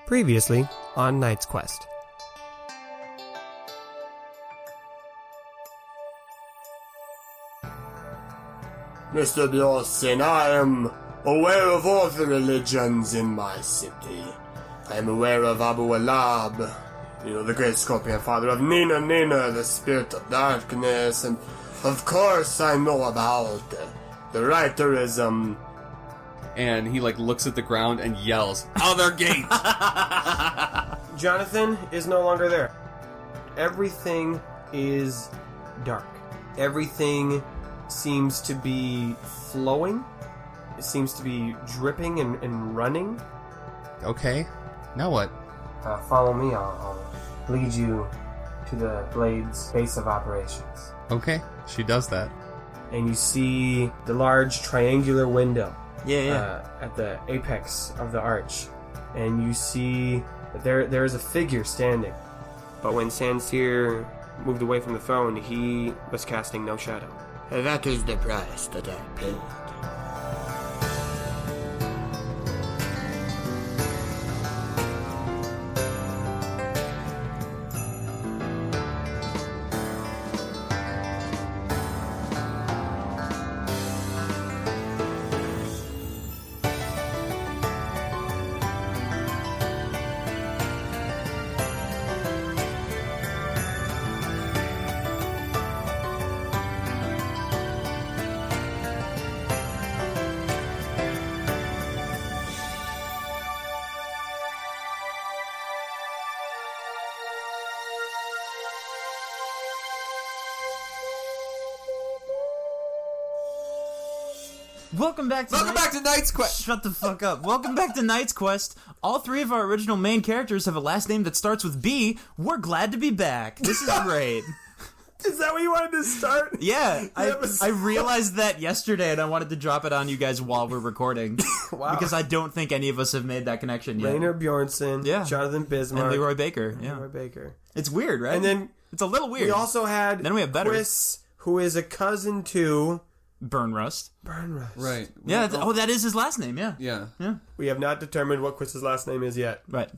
Previously on Knight's Quest. Mr. Bjorsen, I am aware of all the religions in my city. I am aware of Abu Alab, the great scorpion father of Nina, the spirit of darkness, and of course I know about the writerism. And he, looks at the ground and yells, "Other gate!" Jonathan is no longer there. Everything is dark. Everything seems to be flowing. It seems to be dripping and running. Okay. Now what? Follow me. I'll lead you to the Blade's base of operations. Okay. She does that. And you see the large triangular window. Yeah. At the apex of the arch. And you see that there is a figure standing. But when Sanseer moved away from the throne, he was casting no shadow. That is the price that I paid. Welcome back to Knight's Quest! Shut the fuck up. Welcome back to Knight's Quest. All three of our original main characters have a last name that starts with B. We're glad to be back. This is great. Is that what you wanted to start? Yeah, I realized that yesterday and I wanted to drop it on you guys while we're recording. Wow. Because I don't think any of us have made that connection yet. Rainer Bjornson, Yeah. Jonathan Bismarck, And Leroy Baker. Yeah. Leroy Baker. It's weird, right? And then it's a little weird. we also had Then we have better. Chris, who is a cousin to Burn Rust. Burnrust. Right. Yeah, that is his last name, yeah. Yeah. We have not determined what Chris's last name is yet. Right.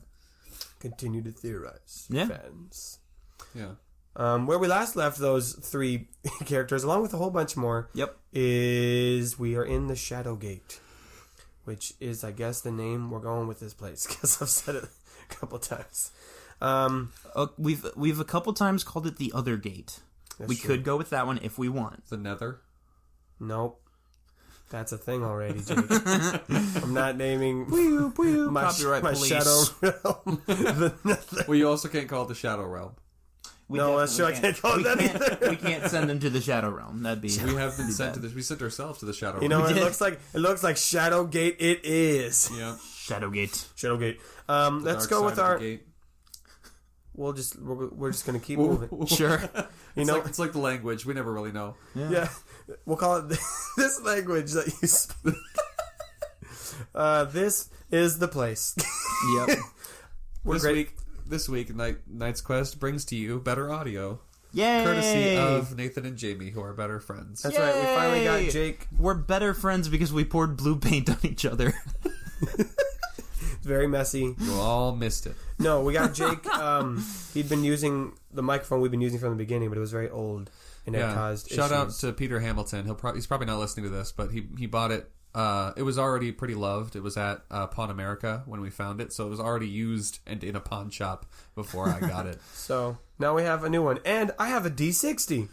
Continue to theorize, Yeah. fans. Yeah. Where we last left those three characters, along with a whole bunch more, Yep. is we are in the Shadow Gate, which is, I guess, the name we're going with this place, because I've said it a couple times. We've a couple times called it the Other Gate. We true. could go with that one if we want. The Nether? Nope. That's a thing already, Jake. I'm not naming my Copyright police. Shadow Realm. Well, you also can't call it the Shadow Realm. No, that's true. I can't call it that either. We can't send them to the Shadow Realm. That'd be. We have been sent to this. We sent ourselves to the Shadow Realm. You know, it looks like Shadow Gate. It is. Yeah. Shadow Gate. Shadow Gate. Let's go with our. Gate. We're just gonna keep moving. Sure. It's like the language. We never really know. Yeah. We'll call it this language that you speak. This is the place. Yep. This week, Knight's Quest brings to you better audio. Yay! Courtesy of Nathan and Jamie, who are better friends. That's right. We finally got Jake. We're better friends because we poured blue paint on each other. It's very messy. You all missed it. No, we got Jake. He'd been using the microphone we've been using from the beginning, but it was very old and it caused Shout out issues. to Peter Hamilton. He's probably not listening to this, but he bought it. It was already pretty loved. It was at Pawn America when we found it, so it was already used and in a pawn shop before I got it. So now we have a new one, and I have a D60,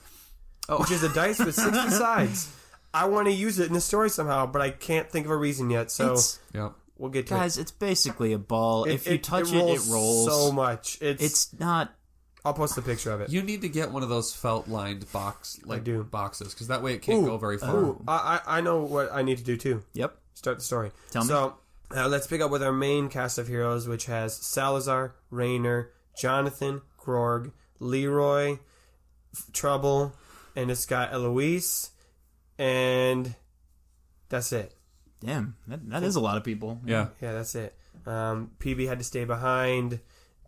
which is a dice with 60 sides. I want to use it in the story somehow, but I can't think of a reason yet. So Yep. we'll get to Guys, it's basically a ball. If you touch it rolls rolls. so much. It's not. I'll post a picture of it. You need to get one of those felt-lined boxes, because that way it can't go very far. Ooh, I know what I need to do too. Yep. Start the story. Tell me. So let's pick up with our main cast of heroes, which has Salazar, Rainer, Jonathan, Grorg, Leroy, Trouble, and this guy Eloise, and that's it. Damn, that is a lot of people. Yeah. Yeah, that's it. PB had to stay behind.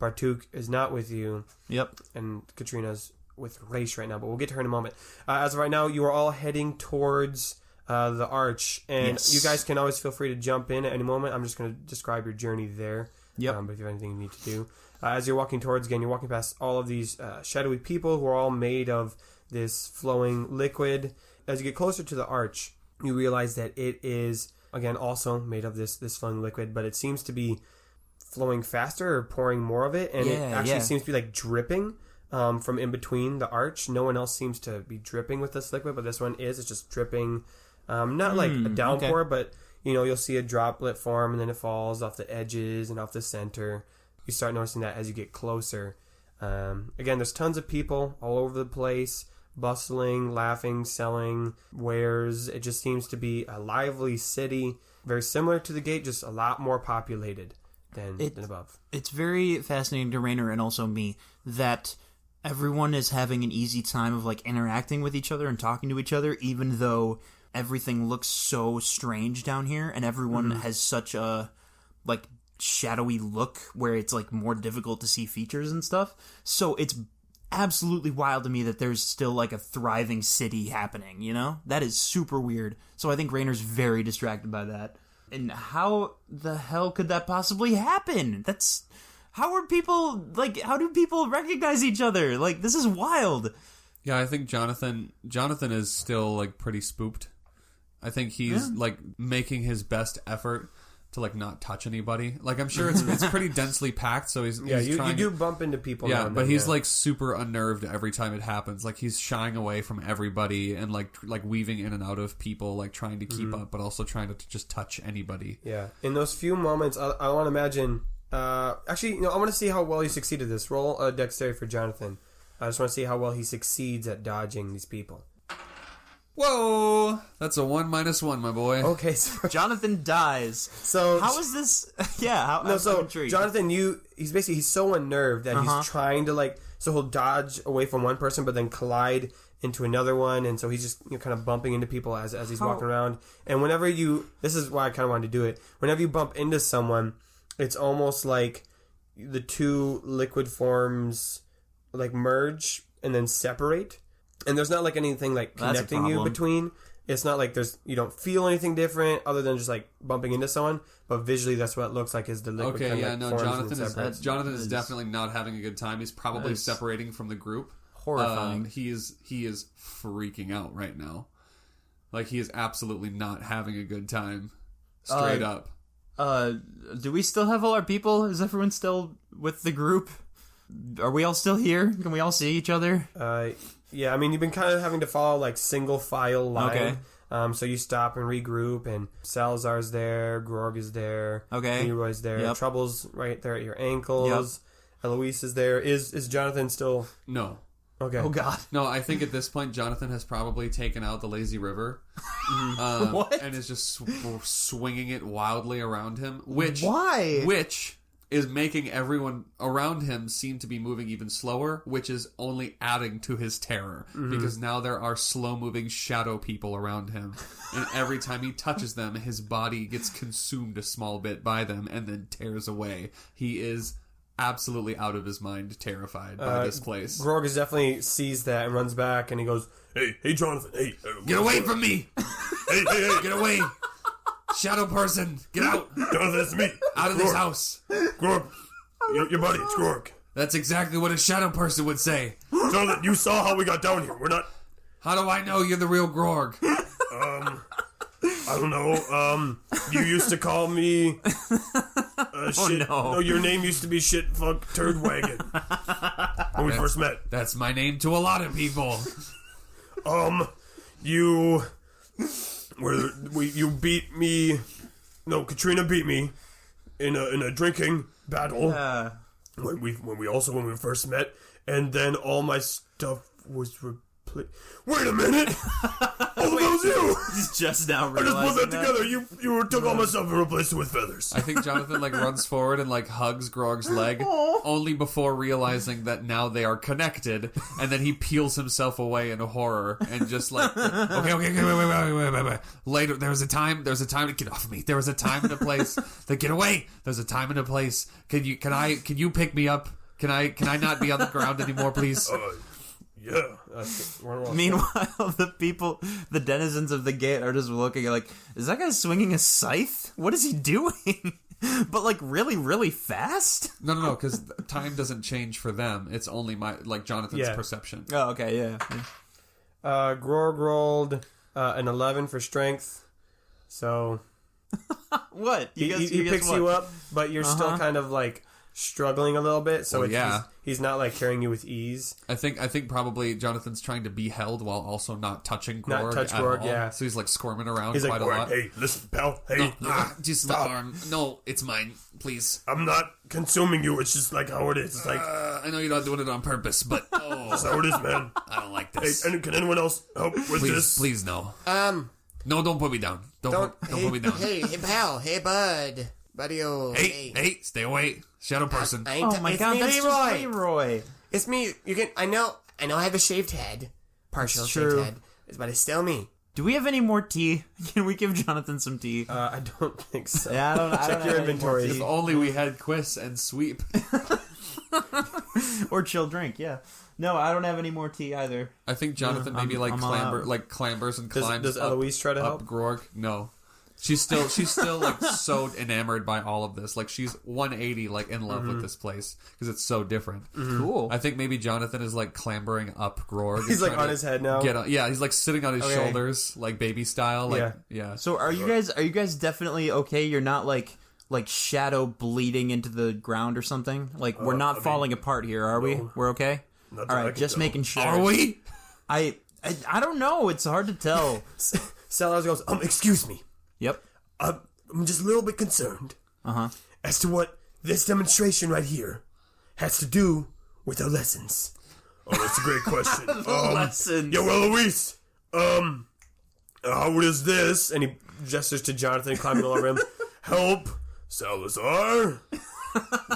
Bartuk is not with you. Yep. And Katrina's with Raish right now, but we'll get to her in a moment. As of right now, you are all heading towards the arch, and Yes. you guys can always feel free to jump in at any moment. I'm just going to describe your journey there. Yep. But if you have anything you need to do. As you're walking towards, again, you're walking past all of these shadowy people who are all made of this flowing liquid. As you get closer to the arch, you realize that it is, again, also made of this flowing liquid, but it seems to be flowing faster or pouring more of it, and it actually seems to be like dripping from in between the arch. No one else seems to be dripping with this liquid, but this one is. It's just dripping, not like a downpour, but you'll see a droplet form, and then it falls off the edges and off the center. You start noticing that as you get closer. Again, there's tons of people all over the place, bustling, laughing, selling wares. It just seems to be a lively city, very similar to the gate, just a lot more populated than above. It's very fascinating to Rainer and also me that everyone is having an easy time of like interacting with each other and talking to each other, even though everything looks so strange down here, and everyone has such a like shadowy look where it's like more difficult to see features and stuff. So it's absolutely wild to me that there's still like a thriving city happening, That is super weird. So I think Rainer's very distracted by that. And how the hell could that possibly happen? How do people recognize each other? Like, this is wild. Yeah, I think Jonathan is still like pretty spooked. I think he's like making his best effort to like not touch anybody. Like, I'm sure it's pretty densely packed, so he's you do bump into people. Yeah, but he's like super unnerved every time it happens. Like, he's shying away from everybody and like weaving in and out of people, like trying to keep up, but also trying to just touch anybody. Yeah, in those few moments, I want to imagine. Actually, I want to see how well he succeeded this. Roll a dexterity for Jonathan. I just want to see how well he succeeds at dodging these people. Whoa! That's a 1 - 1, my boy. Okay, so Jonathan dies. So how is this? Yeah, so Jonathan, he's so unnerved that he's trying to so he'll dodge away from one person, but then collide into another one, and so he's just kind of bumping into people as he's walking around. And whenever this is why I kind of wanted to do it. Whenever you bump into someone, it's almost like the two liquid forms like merge and then separate. And there's not like anything like connecting you between. It's not like you don't feel anything different other than just like bumping into someone. But visually, that's what it looks like is the liquid. Okay, yeah, no, Jonathan is definitely not having a good time. He's probably separating from the group. Horrifying. He is freaking out right now. Like, he is absolutely not having a good time. Straight up. Do we still have all our people? Is everyone still with the group? Are we all still here? Can we all see each other? Yeah, I mean, you've been kind of having to follow like single file line. Okay. So you stop and regroup, and Salazar's there, Grog is there, Leroy's there, Yep. Trouble's right there at your ankles, Eloise is there. Is Jonathan still? No. Okay. Oh God. No, I think at this point Jonathan has probably taken out the lazy river, What? and is just swinging it wildly around him. Why? Which is making everyone around him seem to be moving even slower, which is only adding to his terror, because now there are slow-moving shadow people around him, and every time he touches them, his body gets consumed a small bit by them and then tears away. He is absolutely out of his mind, terrified by this place. Grog is definitely sees that and runs back, and he goes, "Hey, Jonathan! Hey, Get away from me! hey, Get away! Shadow person, get out! Jonathan, it's me. Out of this house!" Grog, your buddy, it's Grog. That's exactly what a shadow person would say. Jonathan, you saw how we got down here. We're not... How do I know you're the real Grog? I don't know. You used to call me... shit. no. No, your name used to be Shit Fuck Turd Wagon. When we first met. That's my name to a lot of people. You beat me. No, Katrina beat me in a drinking battle when we first met, and then all my stuff was replaced. Wait a minute! Oh, that was you! He's just now I just realizing put that together. You took all my stuff and replaced it with feathers. I think Jonathan runs forward and hugs Grog's leg, only before realizing that now they are connected, and then he peels himself away in horror and just okay, wait. Later, there was a time to get off of me. There was a time and a place to get away. There's a time and a place. Can you pick me up? Can I not be on the ground anymore, please? Yeah. Meanwhile, the denizens of the gate are just looking like, is that guy swinging a scythe? What is he doing? But like really, really fast? No, because time doesn't change for them. It's only Jonathan's perception. Oh, okay, yeah. Grog rolled an 11 for strength. So What? he picks you up, but you're still kind of like struggling a little bit. So he's not like carrying you with ease. I think probably Jonathan's trying to be held while also not touching Grog. Not touch Grog, yeah. So he's like squirming around He's quite like, a lot. hey, listen, pal. Hey, just stop. the arm. No, it's mine. Please. I'm not consuming you. It's just like how it is. It's like I know you're not doing it on purpose, but that's how it is, man. I don't like Hey, this. can anyone else help with this? Please, no. No, don't put me down. Don't put me down. Hey, pal. Hey, bud. Buddy-o. Hey, stay away. Shadow person. Oh my god, that's just Leroy. It's me. You can. I know I have a shaved head. Partial It's shaved true. head. But it's still me. Do we have any more tea? Can we give Jonathan some tea? I don't think so. Yeah, I don't Check have your any more inventory. If only we had Quiz and Sweep. or chill drink, yeah. No, I don't have any more tea either. I think Jonathan maybe I'm all out. clambers and climbs. Does Eloise try to help? Up Grog? No. She's still like so enamored by all of this. Like she's 180 like in love with this place because it's so different. Cool. I think maybe Jonathan is like clambering up Grog. He's like on his head now. He's like sitting on his shoulders, like baby style. Like yeah. So are you guys definitely okay? You're not like shadow bleeding into the ground or something? Like we're not falling apart here, are we? We're okay? All right, just making sure. Are we? I don't know. It's hard to tell. Salazar goes, excuse me. Yep. I'm just a little bit concerned as to what this demonstration right here has to do with our lessons. Oh, that's a great question. Lessons. Yo, Eloise, how does this, and he gestures to Jonathan climbing all over him, help Salazar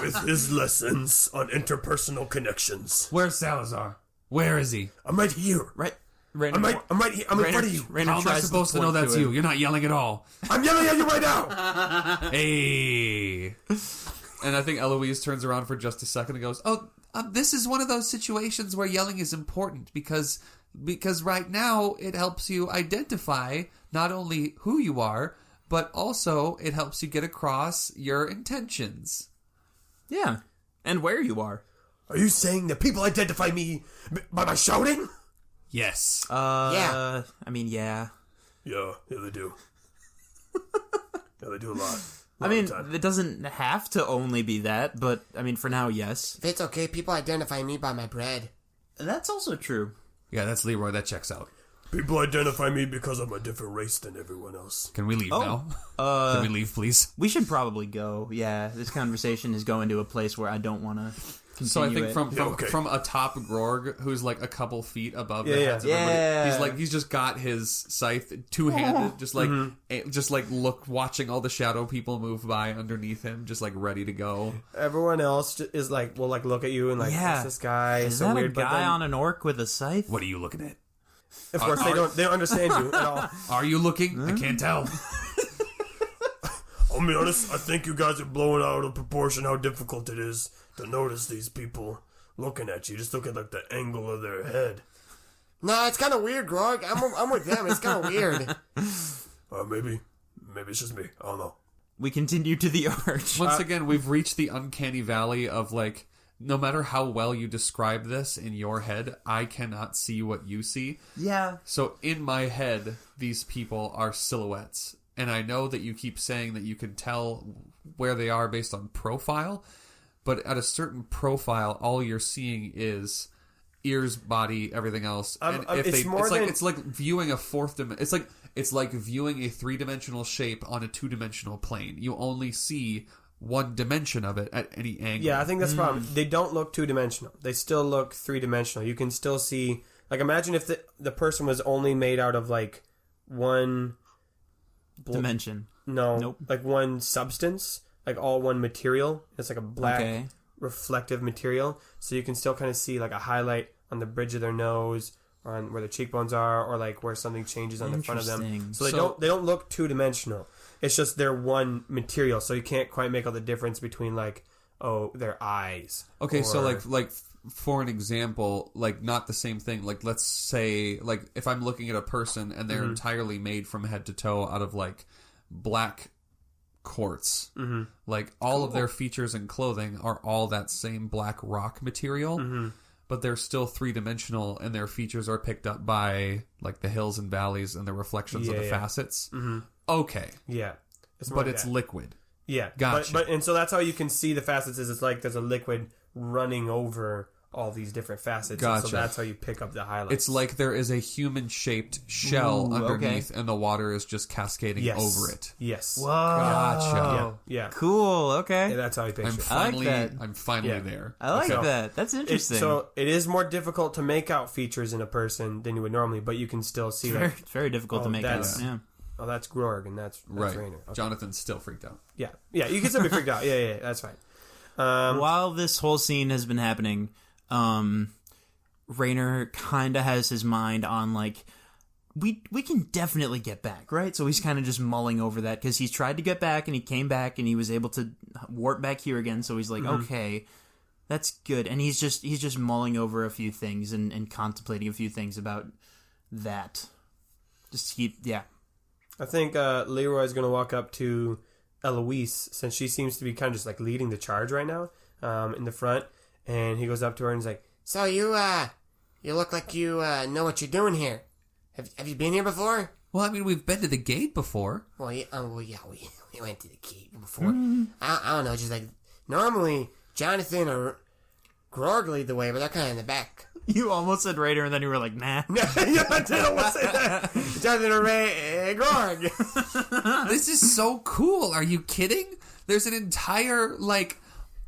with his lessons on interpersonal connections? Where's Salazar? Where is he? I'm right here. Right. I'm right here. I'm in front of you. How am I supposed to know that's you? You're not yelling at all. I'm yelling at you right now. Hey. And I think Eloise turns around for just a second and goes, this is one of those situations where yelling is important because right now it helps you identify not only who you are, but also it helps you get across your intentions. Yeah. And where you are. Are you saying that people identify me by my shouting? Yes. Yeah. I mean, yeah. Yeah, they do. Yeah, they do a lot. I mean, it doesn't have to only be that, but I mean, for now, yes. If it's okay, people identify me by my bread. That's also true. Yeah, that's Leroy. That checks out. People identify me because I'm a different race than everyone else. Can we leave now? Can we leave, please? We should probably go. Yeah, this conversation is going to a place where I don't want to continue. So I think it. from atop Grog, who's like a couple feet above the Yeah, heads of everybody, yeah. he's just got his scythe two-handed, just like watching all the shadow people move by underneath him, just like ready to go. Everyone else is like, will like look at you and like, what's this guy? Is so that weird, a guy on an orc with a scythe? What are you looking at? Of course, they don't understand you at all. Are you looking? I can't tell. I'll be honest, I think you guys are blowing out of proportion how difficult it is to notice these people looking at you. Just look at like the angle of their head. No, it's kind of weird, Grog. I'm with them. It's kind of weird. Maybe it's just me. I don't know. We continue to the arch. Once again, we've reached the uncanny valley of like, no matter how well you describe this in your head, I cannot see what you see. Yeah. So in my head, these people are silhouettes. And I know that you keep saying that you can tell where they are based on profile. But at a certain profile, all you're seeing is ears, body, everything else. And it's like viewing a fourth dimension. It's like viewing a three-dimensional shape on a two-dimensional plane. You only see one dimension of it at any angle. Yeah, I think that's the problem. They don't look two-dimensional. They still look three-dimensional. You can still see... Like, imagine if the person was only made out of, like, one... Dimension. No. Nope. Like, one substance. Like, all one material. It's like a black, reflective material. So you can still kind of see, like, a highlight on the bridge of their nose, or on where their cheekbones are, or, like, where something changes on the front of them. So they don't look two-dimensional. It's just they're one material, so you can't quite make all the difference between like, their eyes. Okay, so like for an example, like not the same thing. Like let's say like if I'm looking at a person and they're entirely made from head to toe out of like black quartz. Mm-hmm. Like, all of their features and clothing are all that same black rock material, but they're still three-dimensional, and their features are picked up by, like, the hills and valleys and the reflections of the facets. Mm-hmm. Okay. Yeah. But it's liquid. Yeah. Gotcha. And so that's how you can see the facets is it's like there's a liquid running over all these different facets. Gotcha. And so that's how you pick up the highlights. It's like there is a human-shaped shell underneath, and the water is just cascading over it. Yes. Whoa. Gotcha. Yeah. Cool. Okay. Yeah, that's how you picture it. I'm finally there. I like that. That's interesting. So it is more difficult to make out features in a person than you would normally, but you can still see that. It's very difficult to make out. Yeah. Oh, that's Grorg, and that's Right. Rainer. Okay. Jonathan's still freaked out. Yeah, you can still be freaked out. Yeah, that's fine. While this whole scene has been happening, Rainer kind of has his mind on, like, we can definitely get back, right? So he's kind of just mulling over that because he's tried to get back and he came back and he was able to warp back here again. So he's like, okay, that's good. And he's just mulling over a few things and contemplating a few things about that. I think Leroy's going to walk up to Eloise, since she seems to be kind of just like leading the charge right now in the front. And he goes up to her and he's like, So you look like you know what you're doing here. Have you been here before? Well, I mean, we've been to the gate before. Well, yeah, we went to the gate before. I don't know, just like, normally Jonathan or Grog lead the way, but they're kind of in the back. You almost said Rainer, and then you were like, nah. Yeah, I did almost say that. Jonathan or Grog. This is so cool. Are you kidding? There's an entire, like,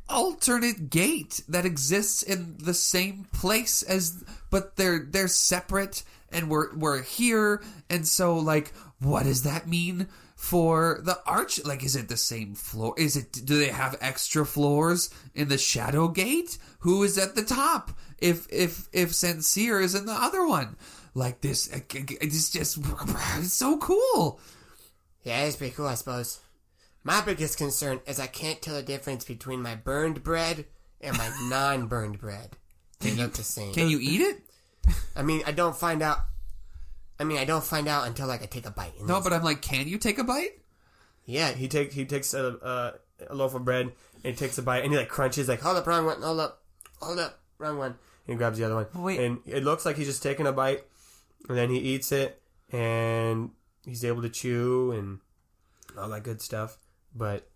alternate gate that exists in the same place but they're separate, and we're here, and so, like, what does that mean for the arch? Like, is it the same floor? Do they have extra floors in the shadow gate? Who is at the top? If Sincere is in the other one? Like, this, it's just, it's so cool. Yeah, it's pretty cool, I suppose. My biggest concern is I can't tell the difference between my burned bread and my non-burned bread. They look the same. Can you eat it? I mean, I don't find out until, like, I take a bite. No, but I'm like, can you take a bite? Yeah. he takes a loaf of bread and he takes a bite and he like crunches like, Hold up, wrong one. Hold up, wrong one. and he grabs the other one. Wait. And it looks like he's just taking a bite and then he eats it and he's able to chew and all that good stuff. But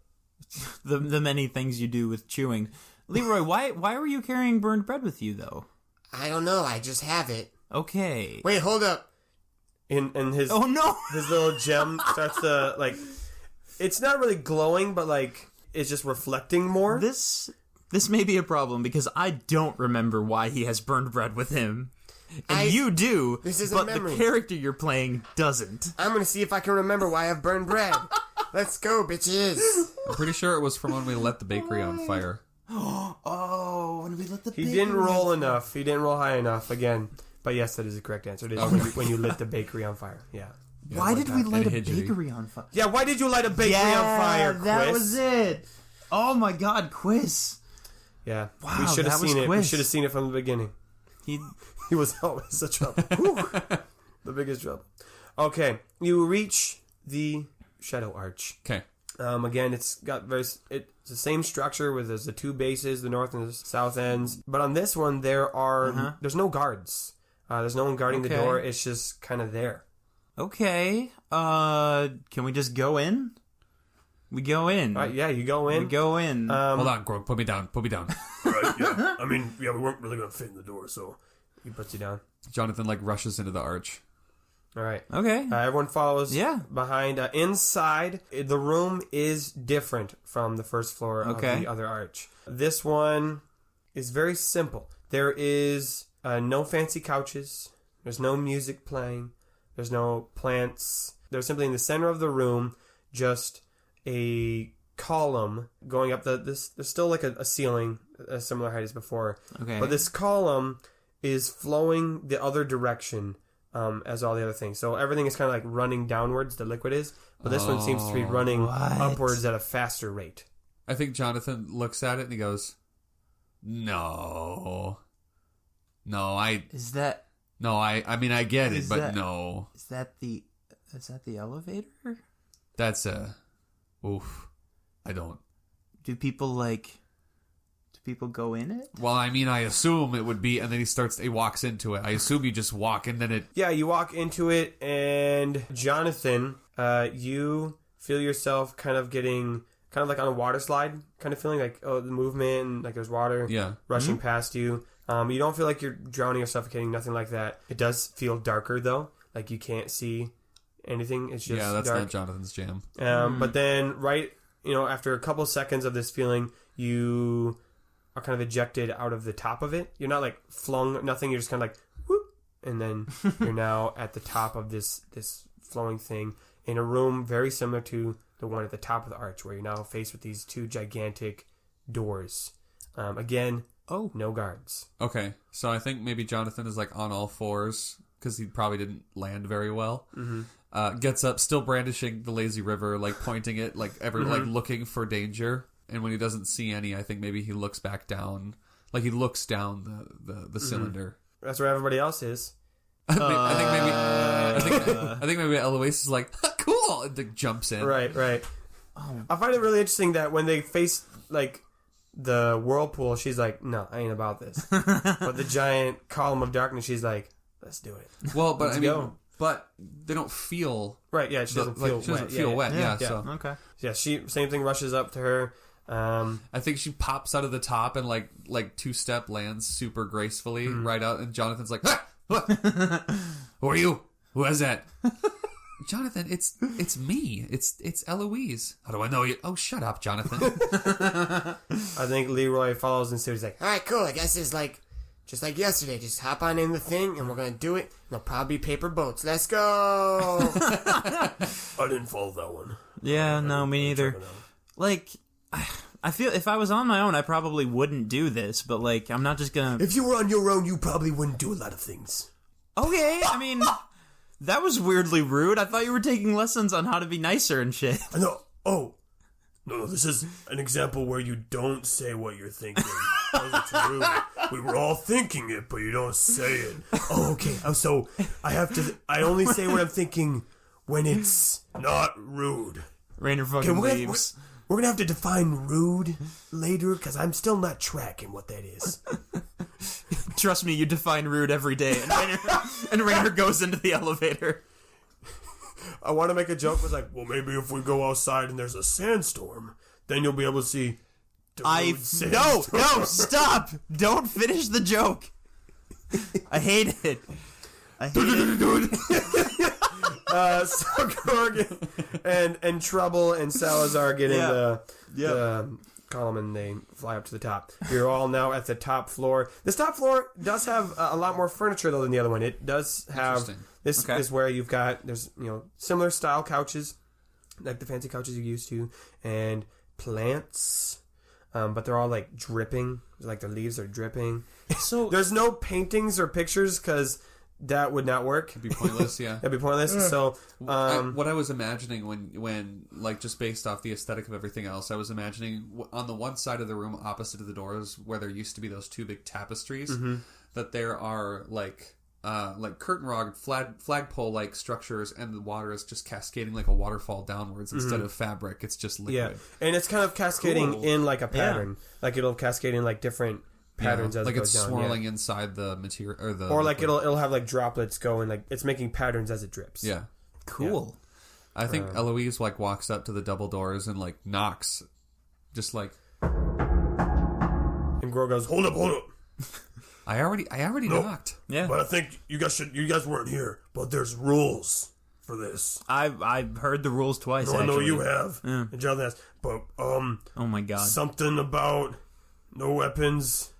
the many things you do with chewing. Leroy, why were you carrying burned bread with you, though? I don't know, I just have it. Okay. Wait, hold up. and his Oh, no! his little gem starts to like, it's not really glowing, but like it's just reflecting more. This may be a problem because I don't remember why he has burned bread with him. And you do, This is a but memory. the character you're playing doesn't. I'm gonna see if I can remember why I have burned bread. Let's go, bitches. I'm pretty sure it was from when we let the bakery on fire. Oh, when we let the He didn't roll enough. He didn't roll high enough again. But yes, that is the correct answer. It is when you lit the bakery on fire. Yeah. Why did we light a Hidgery. bakery on fire? Yeah, why did you light a bakery on fire, Quiz? that was it. Oh my God, Quiz. Yeah. Wow, we should have that was seen it. We Quiz. should have seen it from the beginning. He was always a trouble. The biggest trouble. Okay, you reach the Shadow Arch. Okay. Again, it's the same structure with the two bases, the north and the south ends. But on this one, there's no guards. There's no one guarding the door. It's just kind of there. Okay. Can we just go in? We go in. Yeah, you go in. We go in. Hold on, Grog. Put me down. Right, yeah. I mean, we weren't really going to fit in the door, so he puts you down. Jonathan, like, rushes into the arch. All right. Okay. Everyone follows Yeah. behind. Inside, the room is different from the first floor of the other arch. This one is very simple. There is no fancy couches. There's no music playing. There's no plants. There's simply in the center of the room just a column going up. There's still like a ceiling, a similar height as before. Okay. But this column is flowing the other direction as all the other things. So everything is kind of like running downwards, the liquid is. But this one seems to be running upwards at a faster rate. I think Jonathan looks at it and he goes, No, I mean, I get it, but no. Is that the elevator? That's oof. I don't. Do people go in it? Well, I mean, I assume it would be, and then he walks into it. I assume you just walk, and then it... Yeah, you walk into it, and Jonathan, you feel yourself kind of getting, kind of like on a water slide, kind of feeling like, the movement, and like there's water rushing past you. You don't feel like you're drowning or suffocating, nothing like that. It does feel darker, though. Like, you can't see anything. It's just that's dark. not Jonathan's jam. But then, after a couple seconds of this feeling, you are kind of ejected out of the top of it. You're not like flung, nothing. You're just kind of like, whoop, and then you're now at the top of this flowing thing in a room very similar to the one at the top of the arch, where you're now faced with these two gigantic doors. Again, no guards. Okay, so I think maybe Jonathan is like on all fours because he probably didn't land very well. Gets up, still brandishing the lazy river, like pointing it, like like looking for danger. And when he doesn't see any, I think maybe he looks back down, like he looks down the cylinder. That's where everybody else is. I think maybe Eloise is like, cool, and like, jumps in. Right. I find it really interesting that when they face like the whirlpool, she's like, no, I ain't about this. But the giant column of darkness, she's like, let's do it. Well, but go. But they don't feel right. Yeah, she doesn't feel wet. Yeah. So okay. Yeah, she same thing rushes up to her. I think she pops out of the top and like two-step lands super gracefully right out, and Jonathan's like, ah! What? Who are you? Who is that? Jonathan, it's me. It's Eloise. How do I know you? Oh, shut up, Jonathan. I think Leroy follows and he's like, All right, cool. I guess it's like just like yesterday. Just hop on in the thing, and we're gonna do it. And there'll probably be paper boats. Let's go. I didn't follow that one. Yeah, no, me neither. Like, I feel if I was on my own, I probably wouldn't do this, but like, I'm not just gonna... If you were on your own, you probably wouldn't do a lot of things. Okay, I mean, that was weirdly rude. I thought you were taking lessons on how to be nicer and shit. I know. Oh. No, this is an example where you don't say what you're thinking. It's rude. We were all thinking it, but you don't say it. Oh, okay. Oh, so I only say what I'm thinking when it's not rude. Rainer fucking leaves. We're going to have to define rude later, because I'm still not tracking what that is. Trust me, you define rude every day. And Rainer goes into the elevator. I want to make a joke was like, well, maybe if we go outside and there's a sandstorm, then you'll be able to see No, stop! Don't finish the joke. I hate it. So Gorg and Trouble and Salazar get in the column and they fly up to the top. You're all now at the top floor. This top floor does have a lot more furniture though than the other one. It does have this is where you've got there's similar style couches like the fancy couches you're used to and plants, but they're all like dripping, like their leaves are dripping. So there's no paintings or pictures because that would not work. It'd be pointless, yeah. It'd be pointless. So, what I was imagining when, like, just based off the aesthetic of everything else, I was imagining on the one side of the room opposite of the doors, where there used to be those two big tapestries, that there are like curtain rod, flagpole-like structures, and the water is just cascading like a waterfall downwards instead of fabric. It's just liquid. Yeah, and it's kind of cascading in like a pattern. Like it'll cascade in like different patterns as like it goes it's down. swirling inside the material or like it'll have like droplets going, like it's making patterns as it drips. Yeah, cool. I think Eloise like walks up to the double doors and like knocks, just like. And Gro goes, hold up. I already knocked. Yeah, but I think you guys weren't here. But there's rules for this. I've heard the rules twice. No, I know you have. Yeah. And Jonathan has. But oh my god, something about no weapons.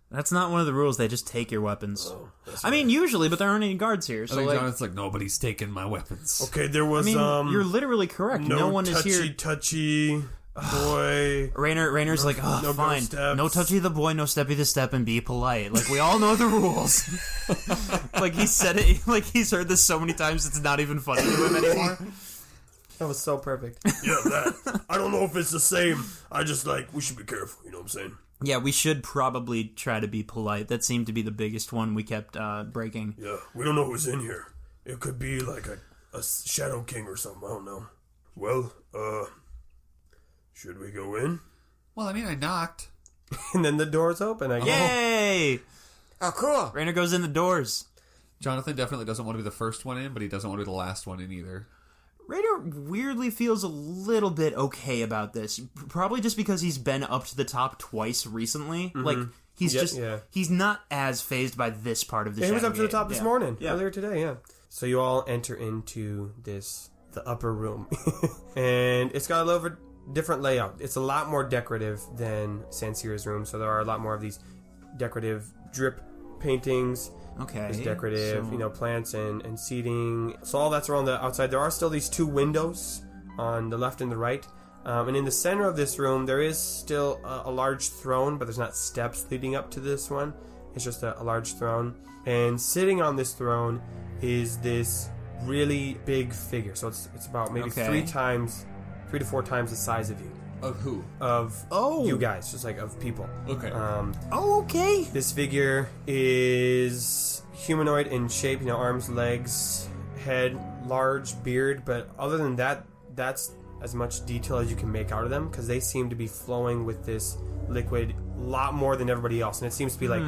That's not one of the rules. They just take your weapons. Oh, I mean, usually, but there aren't any guards here. So I think Jonathan's like, nobody's taking my weapons. Okay, there was. You're literally correct. No one is here. Touchy boy. Rainer's like, oh, no fine. No touchy the boy, no steppy the step, and be polite. Like, we all know the rules. Like, he said it, like, he's heard this so many times, it's not even funny to him anymore. That was so perfect. Yeah, that. I don't know if it's the same. I just, we should be careful, you know what I'm saying? Yeah, we should probably try to be polite. That seemed to be the biggest one we kept breaking. Yeah, we don't know who's in here. It could be, like, a Shadow King or something. I don't know. Well, Should we go in? Well, I mean, I knocked. And then the doors open, I guess. Yay! Oh, cool. Rainer goes in the doors. Jonathan definitely doesn't want to be the first one in, but he doesn't want to be the last one in either. Rainer weirdly feels a little bit okay about this. Probably just because he's been up to the top twice recently. Like, he's he's not as phased by this part of the show. He was up to the top this morning, earlier today, So you all enter into the upper room. And it's got a little bit different layout. It's a lot more decorative than Sansir's room, so there are a lot more of these decorative drip paintings. Okay. There's decorative, plants and seating. So all that's around the outside. There are still these 2 windows on the left and the right. And in the center of this room, there is still a large throne, but there's not steps leading up to this one. It's just a large throne. And sitting on this throne is this really big figure. So it's about maybe 3 to 4 times the size of you. Of who? Of you guys, just like of people. Okay. Okay. This figure is humanoid in shape, arms, legs, head, large beard, but other than that, that's as much detail as you can make out of them, because they seem to be flowing with this liquid a lot more than everybody else, and it seems to be like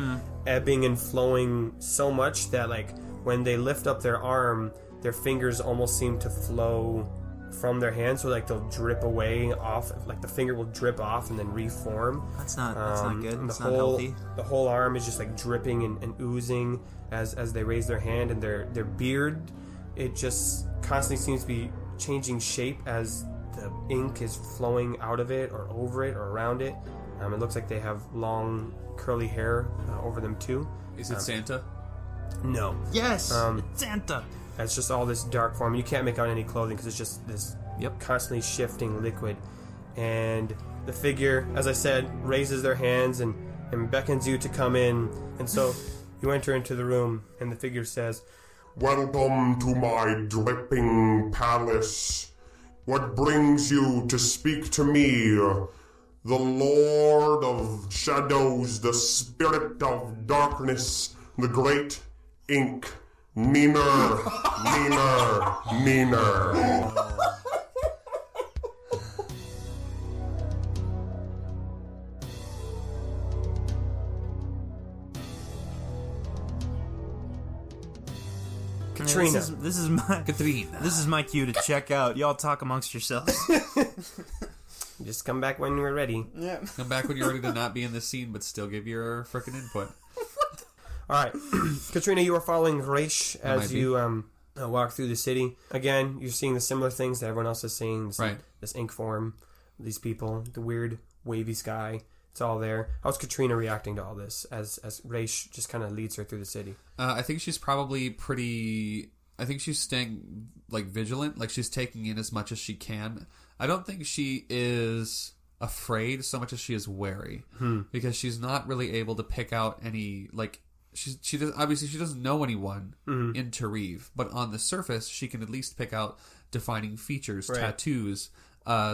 ebbing and flowing so much that like when they lift up their arm, their fingers almost seem to flow from their hands, so like they'll drip away off, like the finger will drip off and then reform. That's not good. That's not healthy. healthy. The whole arm is just like dripping and oozing as they raise their hand, and their beard, it just constantly seems to be changing shape as the ink is flowing out of it or over it or around it. It looks like they have long curly hair over them too. Is it Santa? No. Yes, it's Santa. It's just all this dark form. You can't make out any clothing because it's just this constantly shifting liquid. And the figure, as I said, raises their hands and beckons you to come in. And so you enter into the room, and the figure says, Welcome to my dripping palace. What brings you to speak to me? The Lord of Shadows, the Spirit of Darkness, the Great Ink. Meaner. Katrina. This is my Katrina. This is my cue to check out. Y'all talk amongst yourselves. Just come back when you're ready. Yeah. Come back when you're ready to not be in the scene, but still give your frickin' input. All right, Katrina, you are following Reish as you walk through the city. Again, you're seeing the similar things that everyone else is seeing. This ink form, these people, the weird wavy sky. It's all there. How's Katrina reacting to all this as Reish just kind of leads her through the city? I think she's probably pretty... I think she's staying vigilant. Like, she's taking in as much as she can. I don't think she is afraid so much as she is wary. Because she's not really able to pick out any... She doesn't know anyone in Tarif, but on the surface she can at least pick out defining features, tattoos,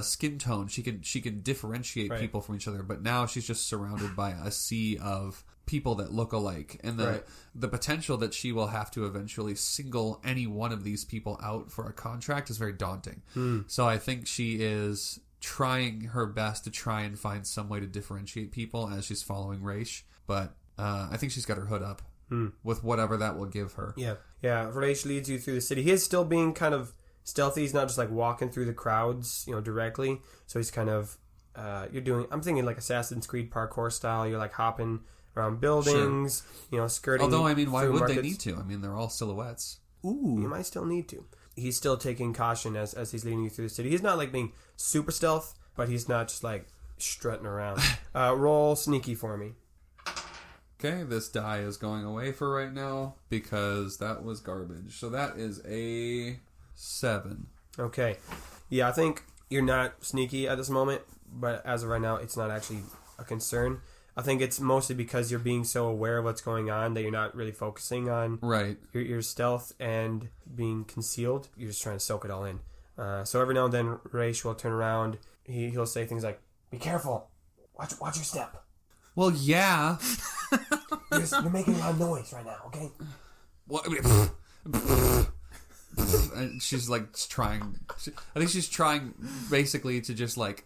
skin tone. She can differentiate people from each other. But now she's just surrounded by a sea of people that look alike, and the potential that she will have to eventually single any one of these people out for a contract is very daunting. So I think she is trying her best to try and find some way to differentiate people as she's following Reish, but I think she's got her hood up with whatever that will give her. Yeah. Reish leads you through the city. He is still being kind of stealthy. He's not just like walking through the crowds, directly. So he's kind of I'm thinking like Assassin's Creed parkour style. You're like hopping around buildings, skirting. Although, I mean, why would markets. they need to? I mean, they're all silhouettes. Ooh, you might still need to. He's still taking caution as he's leading you through the city. He's not like being super stealth, but he's not just like strutting around. Roll sneaky for me. Okay, this die is going away for right now because that was garbage. So that is a 7. Okay. Yeah, I think you're not sneaky at this moment, but as of right now, it's not actually a concern. I think it's mostly because you're being so aware of what's going on that you're not really focusing on your stealth and being concealed. You're just trying to soak it all in. So every now and then, Reish will turn around. He'll say things like, "Be careful. Watch your step." Well, yeah. You're making a lot of noise right now, okay? What? And she's like trying. I think she's trying basically to just like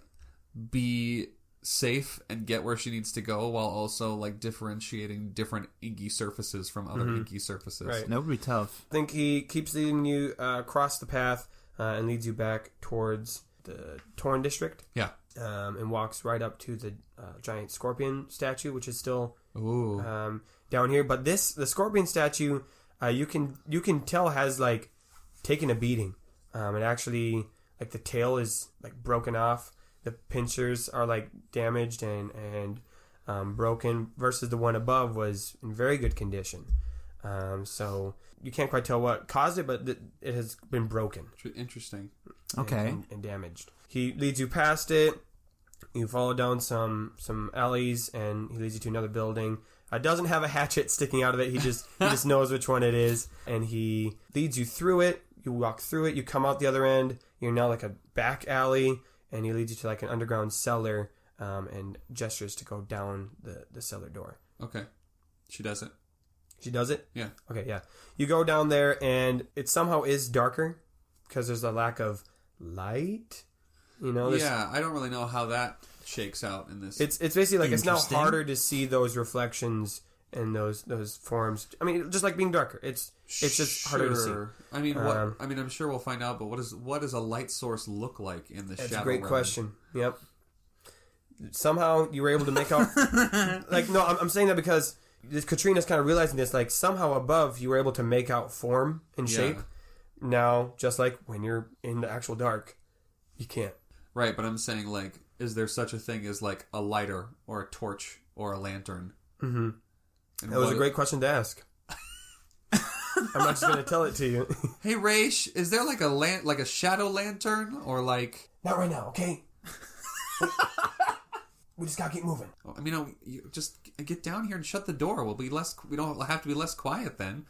be safe and get where she needs to go while also like differentiating different inky surfaces from other inky surfaces. Right. That would be tough. I think he keeps leading you across the path and leads you back towards the Torn District. Yeah. And walks right up to the giant scorpion statue, which is still Ooh. down here. But the scorpion statue, you can tell has like taken a beating. It actually, like, the tail is like broken off. The pincers are like damaged and broken, versus the one above was in very good condition. So you can't quite tell what caused it, but it has been broken. Interesting. Okay. And damaged. He leads you past it. You follow down some alleys, and he leads you to another building. Doesn't have a hatchet sticking out of it. He just knows which one it is, and he leads you through it. You walk through it. You come out the other end. You're now like a back alley, and he leads you to like an underground cellar, and gestures to go down the cellar door. Okay. She does it. She does it? Yeah. Okay, yeah. You go down there, and it somehow is darker because there's a lack of light. You know, yeah, I don't really know how that shakes out in this. It's basically like it's now Interesting. harder to see those reflections and those forms. I mean, just like being darker. It's just harder to see. I mean, I'm sure we'll find out. But what does a light source look like in the shadow? That's a great realm? question. Yep. Somehow you were able to make out. Like, no, I'm saying that because Katrina's kind of realizing this. Like, somehow above you were able to make out form and shape. Now, just like when you're in the actual dark, you can't. Right, but I'm saying, like, is there such a thing as, like, a lighter or a torch or a lantern? Mm-hmm. That was a great question to ask. I'm not just going to tell it to you. Hey, Raish, is there, like, a shadow lantern or, like... Not right now, okay? We just got to keep moving. I mean, you just get down here and shut the door. We don't have to be less quiet then.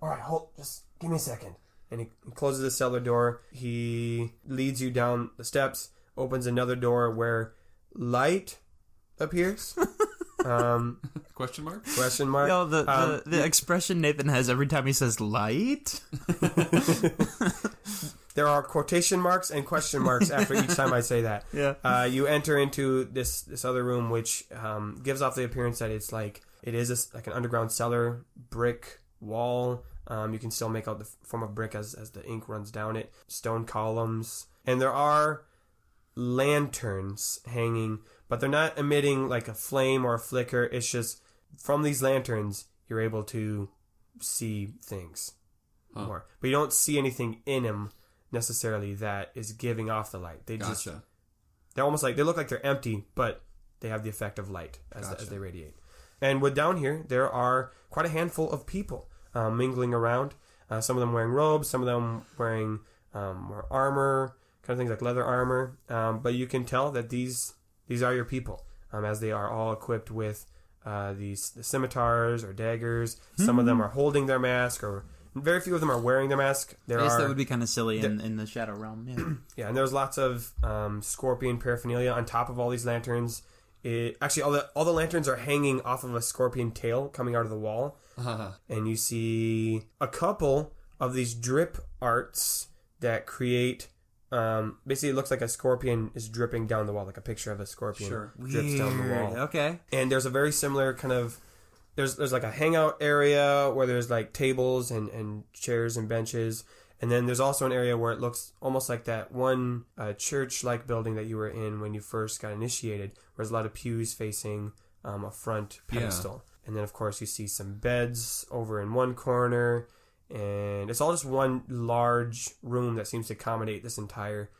All right, just give me a second. And he closes the cellar door. He leads you down the steps, opens another door where light appears. Question mark? Question mark. Yo, the expression Nathan has every time he says light. There are quotation marks and question marks after each time I say that. Yeah. You enter into this other room, which gives off the appearance that it is like an underground cellar, brick wall. You can still make out the form of brick as the ink runs down it. Stone columns. And there are lanterns hanging, but they're not emitting like a flame or a flicker. It's just from these lanterns, you're able to see things more. But you don't see anything in them necessarily that is giving off the light. They're almost like, they look like they're empty, but they have the effect of light as they radiate. And down here, there are quite a handful of people mingling around. Some of them wearing robes, some of them wearing more armor, kind of things like leather armor. But you can tell that these are your people, as they are all equipped with the scimitars or daggers. Some of them are holding their mask, or very few of them are wearing their mask. I guess that would be kind of silly in the shadow realm. Yeah. Yeah, and there's lots of scorpion paraphernalia on top of all these lanterns. Actually, all the lanterns are hanging off of a scorpion tail coming out of the wall. And you see a couple of these drip arts that create... basically, it looks like a scorpion is dripping down the wall, like a picture of a scorpion drips down the wall. Okay. And there's a very similar kind of... There's like a hangout area where there's like tables and chairs and benches. And then there's also an area where it looks almost like that one church-like building that you were in when you first got initiated, where there's a lot of pews facing a front pedestal. Yeah. And then, of course, you see some beds over in one corner. And it's all just one large room that seems to accommodate this entire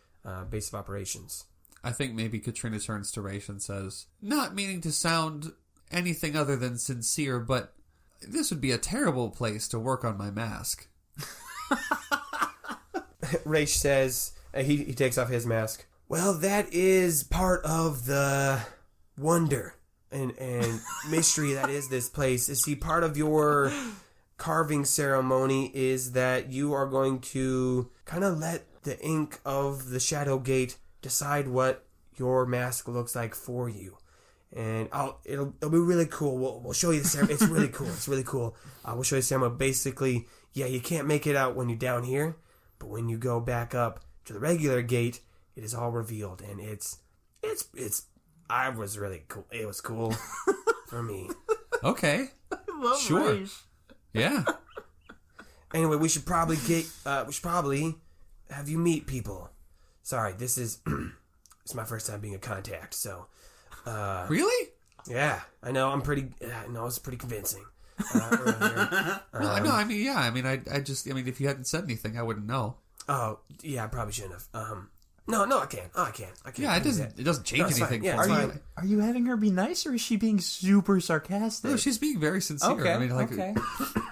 base of operations. I think maybe Katrina turns to Raish and says, not meaning to sound anything other than sincere, but this would be a terrible place to work on my mask. Raish says, he takes off his mask. Well, that is part of the wonder and mystery that is this place. You see, part of your carving ceremony is that you are going to kind of let the ink of the Shadow Gate decide what your mask looks like for you. And it'll be really cool. We'll show you the ceremony. It's really cool. It's really cool. We'll show you the ceremony. Basically, yeah, you can't make it out when you're down here, but when you go back up to the regular gate, it is all revealed, and it's I was really cool. It was cool for me. Okay. I love Sure. Raish. Yeah. Anyway, we should probably have you meet people. Sorry, this is it's my first time being a contact, so Really? yeah, I know I'm pretty. No, it's pretty convincing. Earlier. Well, no, I mean, yeah. I mean, I mean, if you hadn't said anything, I wouldn't know. Oh, yeah, I probably shouldn't have. No, I can't. I can't. Yeah, it doesn't change No, it's fine. anything. Yeah, for it's me. fine. Are you having her be nice, or is she being super sarcastic? No, she's being very sincere. Okay, I mean, like okay.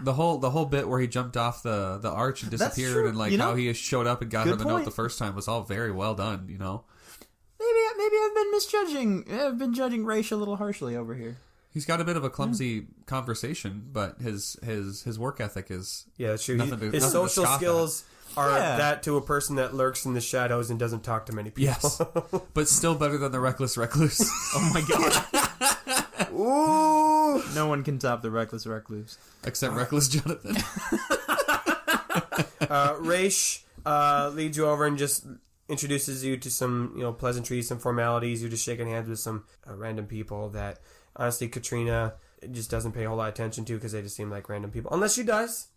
the whole bit where he jumped off the arch and disappeared, true. and like You know, how he showed up and got her good the note point. the first time was all very well done. You know, Maybe I've been misjudging. I've been judging Raish a little harshly over here. he's got a bit of a clumsy conversation, but his work ethic is Yeah, that's true. Nothing to- His nothing to social scoff at. skills are Yeah. that to a person that lurks in the shadows and doesn't talk to many people. yes, but still better than the reckless recluse. Oh my god! Ooh. No one can top the reckless recluse. Except reckless Jonathan. Raish leads you over and just introduces you to some, pleasantries, some formalities. You're just shaking hands with some random people that, honestly, Katrina just doesn't pay a whole lot of attention to because they just seem like random people. Unless she does.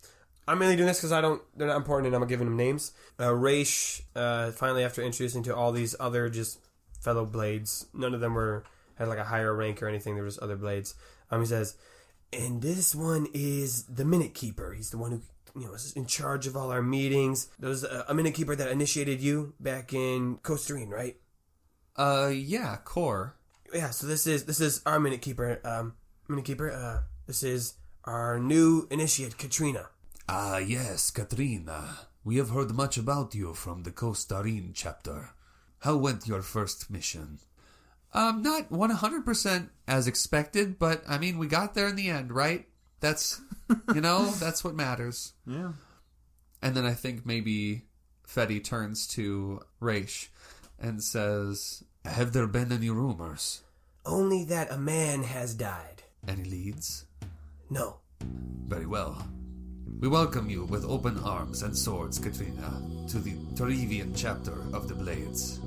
I'm mainly doing this because they're not important and I'm giving them names. Raish, finally, after introducing to all these other just fellow blades, none of them had like a higher rank or anything. They were just other blades. He says, and this one is the Minute Keeper. He's the one who is in charge of all our meetings. There was a Minute Keeper that initiated you back in Costerine, right? Yeah, core. Yeah. So this is our Minute Keeper. This is our new initiate, Katrina. Ah, yes, Katrina. We have heard much about you from the Costarin chapter. How went your first mission? Not 100% as expected, but I mean, we got there in the end, right? That's, that's what matters. Yeah. And then I think maybe Fetty turns to Raish and says, Have there been any rumors? Only that a man has died. Any leads? No. Very well. We welcome you with open arms and swords, Katrina, to the Torivian chapter of the Blades.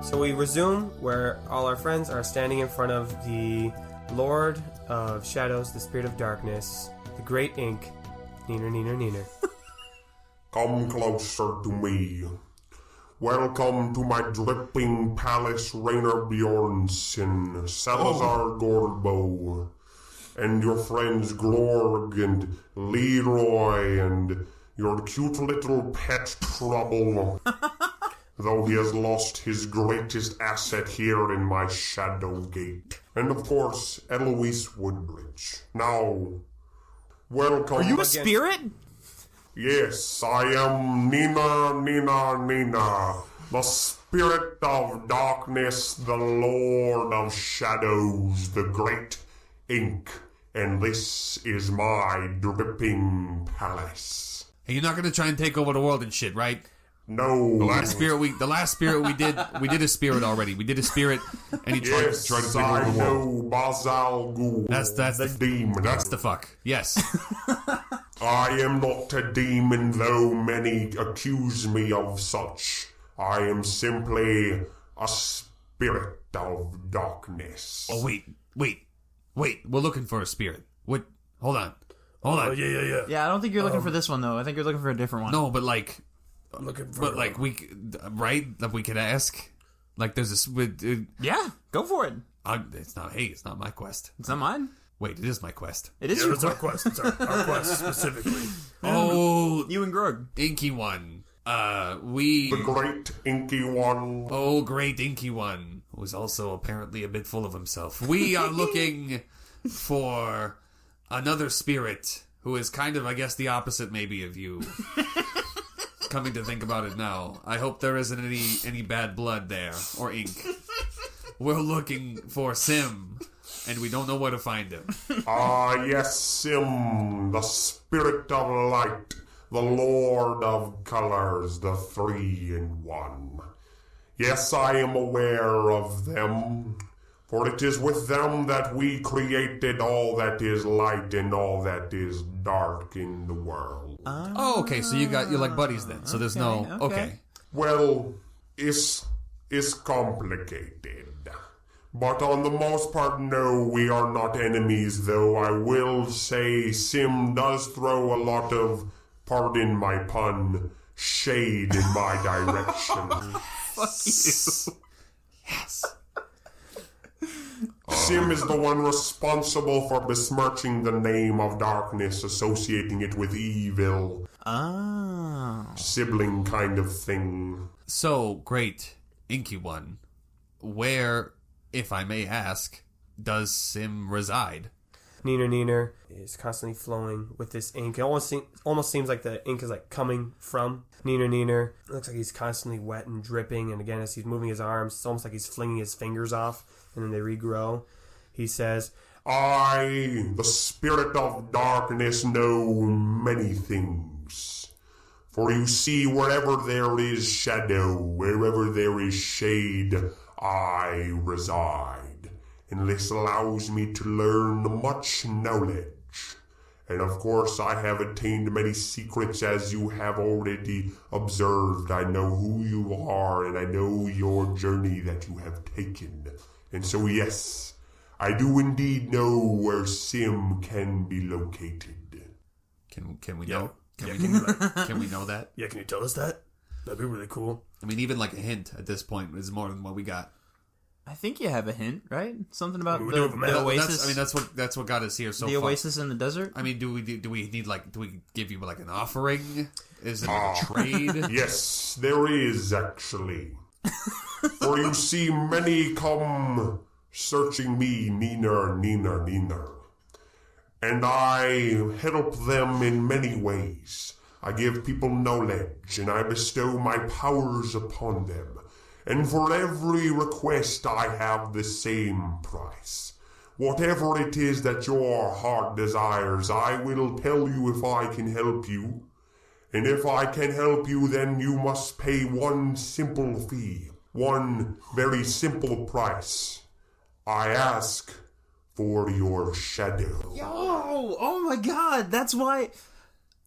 So we resume where all our friends are standing in front of the Lord of Shadows, the Spirit of Darkness, the Great Ink, Neener, Neener, Neener. Come closer to me. Welcome to my dripping palace, Rainer Bjornsson, Salazar Gorbo, and your friends Glorg and Leroy, and your cute little pet Trouble. Though he has lost his greatest asset here in my Shadow Gate. And of course, Eloise Woodbridge. Now, welcome. Are you a spirit? Yes, I am Nina, the spirit of darkness, the lord of shadows, the great ink, and this is my dripping palace. hey, you're not going to try and take over the world and shit, right? No. The last spirit we did a spirit already. We did a spirit, and he tried to take over I the world. know Bazal Ghul. That's the demon. That's the fuck. Yes. I am not a demon, though many accuse me of such. I am simply a spirit of darkness. Oh, wait. We're looking for a spirit. What? Hold on. Yeah. Yeah, I don't think you're looking for this one though. I think you're looking for a different one. No, but like, I'm looking for right? That we could ask. Like, there's this. Yeah, go for it. It's not. Hey, it's not my quest. It's not mine. Wait, it is my quest. It is your It's our quest. It's our quest specifically. Oh, You and Grog. Inky One. The great inky one. Oh, great Inky One, who's also apparently a bit full of himself. We are looking for another spirit who is kind of, I guess, the opposite maybe of you. Coming to think about it now, I hope there isn't any bad blood there or ink. We're looking for Sim, and we don't know where to find him. Ah, yes, Sim, the spirit of light, the lord of colors, the 3-in-1. Yes, I am aware of them. For it is with them that we created all that is light and all that is dark in the world. Oh, okay. So you're like buddies then. So there's no. Okay. Well, it's complicated. But on the most part, no, we are not enemies, though I will say Sim does throw a lot of, pardon my pun, shade in my direction. Fuck you. Yes. Sim is the one responsible for besmirching the name of darkness, associating it with evil. Oh. Sibling kind of thing. So, great, Inky One, where, if I may ask, does Sim reside? Neener is constantly flowing with this ink. It almost seems like the ink is like coming from Neener. It looks like he's constantly wet and dripping, and again, as he's moving his arms, it's almost like he's flinging his fingers off, and then they regrow. He says, I, the spirit of darkness, know many things. For you see, wherever there is shadow, wherever there is shade, I reside. And this allows me to learn much knowledge. And of course, I have attained many secrets, as you have already observed. I know who you are, and I know your journey that you have taken. And so, yes, I do indeed know where Sim can be located. Can we Yeah. know? Yeah, can you, like, Can we know that? yeah, can you tell us that? That'd be really cool. I mean, even like a hint at this point is more than what we got. I think you have a hint, right? Something about We the, do have a map. the oasis. That's what got us here so the far. oasis in the desert. I mean, do we need do we give you like an offering? Is it like a trade? Yes, there is actually. For you see, many come searching me, Neener. And I help them in many ways. I give people knowledge, and I bestow my powers upon them. And for every request, I have the same price. Whatever it is that your heart desires, I will tell you if I can help you. And if I can help you, then you must pay one simple fee. One very simple price. I ask for your shadow. Oh my god, that's why.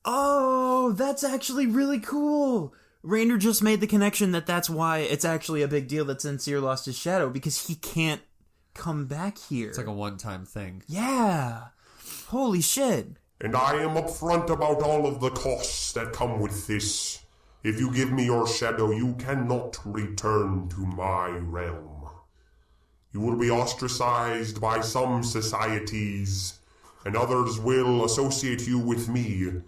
Oh, that's actually really cool. Rainer just made the connection that's why it's actually a big deal that Sincere lost his shadow, because he can't come back here. It's like a one-time thing. Yeah. Holy shit. And I am upfront about all of the costs that come with this. If you give me your shadow, you cannot return to my realm. You will be ostracized by some societies, and others will associate you with me,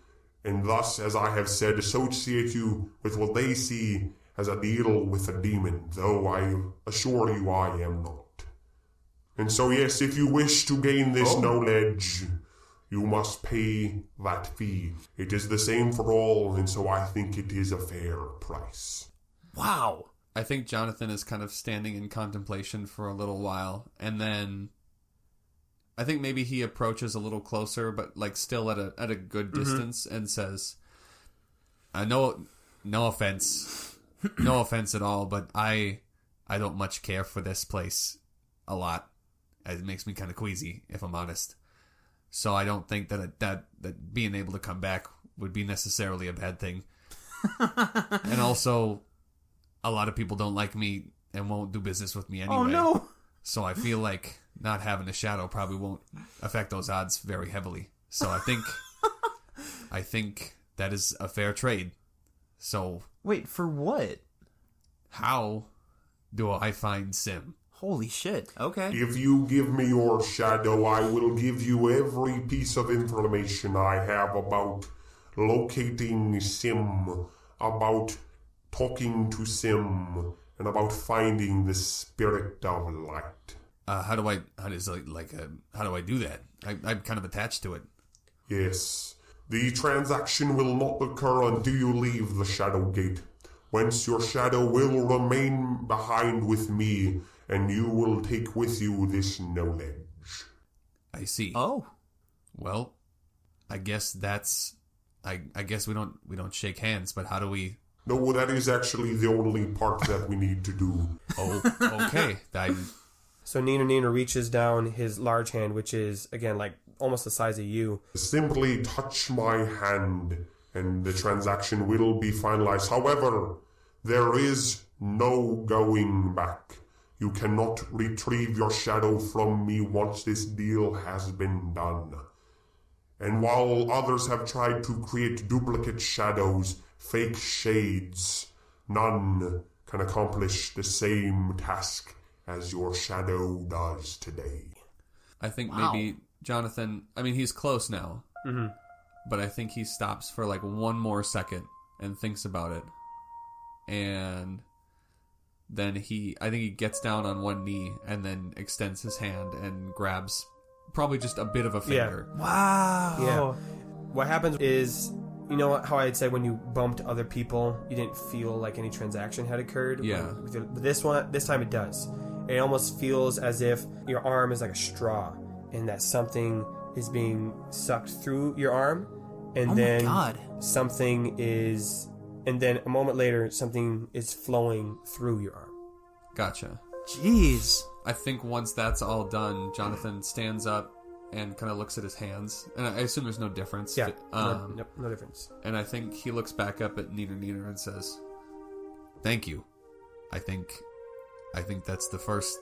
and thus, as I have said, associate you with what they see as a deal with a demon, though I assure you I am not. And so yes, if you wish to gain this knowledge, you must pay that fee. It is the same for all, and so I think it is a fair price. Wow. I think Jonathan is kind of standing in contemplation for a little while, and then I think maybe he approaches a little closer, but like still at a good distance, and says, "No offense, no offense at all, but I don't much care for this place a lot. It makes me kind of queasy, if I'm honest. So I don't think that being able to come back would be necessarily a bad thing. And also, a lot of people don't like me and won't do business with me anyway. Oh no. So I feel like not having a shadow probably won't affect those odds very heavily. So I think that is a fair trade. So Wait, for what? how do I find Sim? Holy shit. Okay. If you give me your shadow, I will give you every piece of information I have about locating Sim, about talking to Sim, and about finding the spirit of light. How do I do that? I'm kind of attached to it. Yes. The transaction will not occur until you leave the Shadow Gate, whence your shadow will remain behind with me, and you will take with you this knowledge. I see. Oh. Well, I guess that's. I guess we don't shake hands, but how do we? No, that is actually the only part that we need to do. Oh, okay. So Nina reaches down his large hand, which is, again, like almost the size of you. Simply touch my hand, and the transaction will be finalized. However, there is no going back. You cannot retrieve your shadow from me once this deal has been done. And while others have tried to create duplicate shadows, fake shades, none can accomplish the same task as your shadow does today. I think maybe Jonathan, I mean, he's close now. Mm-hmm. But I think he stops for like one more second and thinks about it. And then I think he gets down on one knee and then extends his hand and grabs probably just a bit of a finger. Wow. Yeah. What happens is, you know how I had said when you bumped other people, you didn't feel like any transaction had occurred? Yeah. But this time it does. It almost feels as if your arm is like a straw and that something is being sucked through your arm. And then and then a moment later, something is flowing through your arm. Gotcha. Jeez. I think once that's all done, Jonathan stands up and kind of looks at his hands. And I assume there's no difference. Yeah, But, no difference. And I think he looks back up at Nina and says, "Thank you. I think that's the first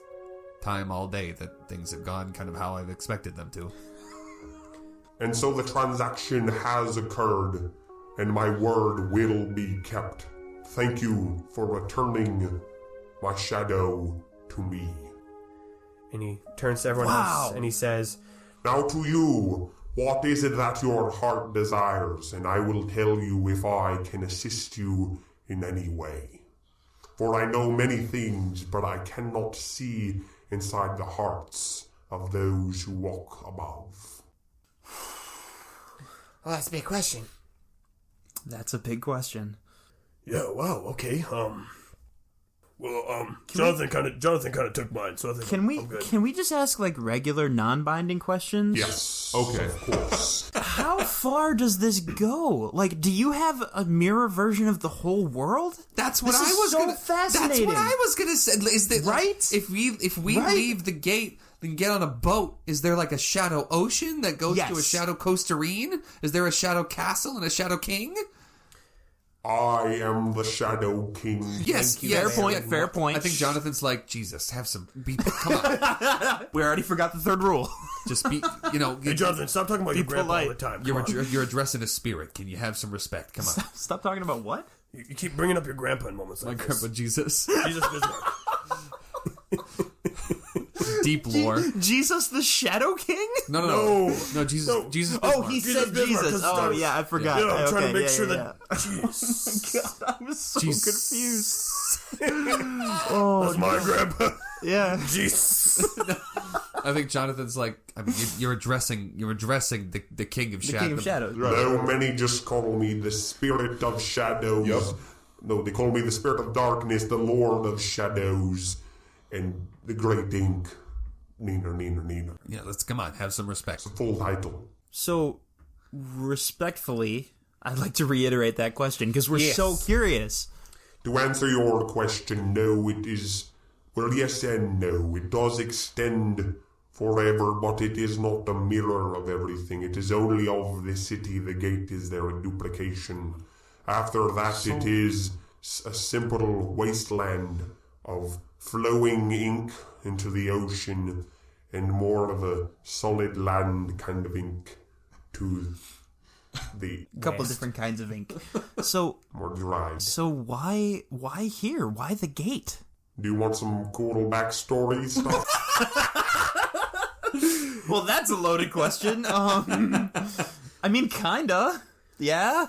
time all day that things have gone kind of how I've expected them to." And so the transaction has occurred, and my word will be kept. Thank you for returning my shadow to me. And he turns to everyone else and he says, Now to you, what is it that your heart desires? And I will tell you if I can assist you in any way. For I know many things, but I cannot see inside the hearts of those who walk above. Well, that's a big question. That's a big question. Yeah, wow, okay. Jonathan kind of took mine, so I think I'm good. Can we just ask like regular non-binding questions? Yes. Okay. Of course. How far does this go? Like, do you have a mirror version of the whole world? That's what This I is was so gonna. fascinating. That's what I was gonna say. Is that Right? If we Right? leave the gate, then get on a boat. Is there like a shadow ocean that goes Yes. to a shadow coasterine? Is there a shadow castle and a shadow king? I am the Shadow King. Yes. Fair point. I think Jonathan's like, Jesus, have some. Come on, We already forgot the third rule. just be. Hey, Jonathan, stop talking about your grandpa all polite. the time. You're addressing a spirit. Can you have some respect? Come on, Stop talking about what? You keep bringing up your grandpa in moments my like this. grandpa Jesus. Jesus Bismarck. Deep lore. Jesus the Shadow King? No. Jesus. No. Jesus. Oh, Bismarck. he Jesus said Bismarck, Jesus. 'cause Oh, that was- yeah, I forgot. Yeah, I'm trying to Okay, make sure yeah. that. Jeez. God, I was so confused. That's my grandpa. Yeah. Jeez. I think Jonathan's like, I mean, you're addressing the King of The Shadows. King of Shadows. Though many just call me the Spirit of Shadows. Yep. No, they call me the Spirit of Darkness, the Lord of Shadows, and the Great Ink. Nina. Yeah, come on, have some respect. Full title. So, respectfully, I'd like to reiterate that question because we're so curious. To answer your question, no, it is... Well, yes and no. It does extend forever, but it is not a mirror of everything. It is only of the city. The gate is there in duplication. After that, it is a simple wasteland of flowing ink into the ocean and more of a solid land kind of ink to the Couple of different kinds of ink. So, more dried. why here? Why the gate? Do you want some cool backstory stuff? Well, that's a loaded question. I mean, kinda. Yeah.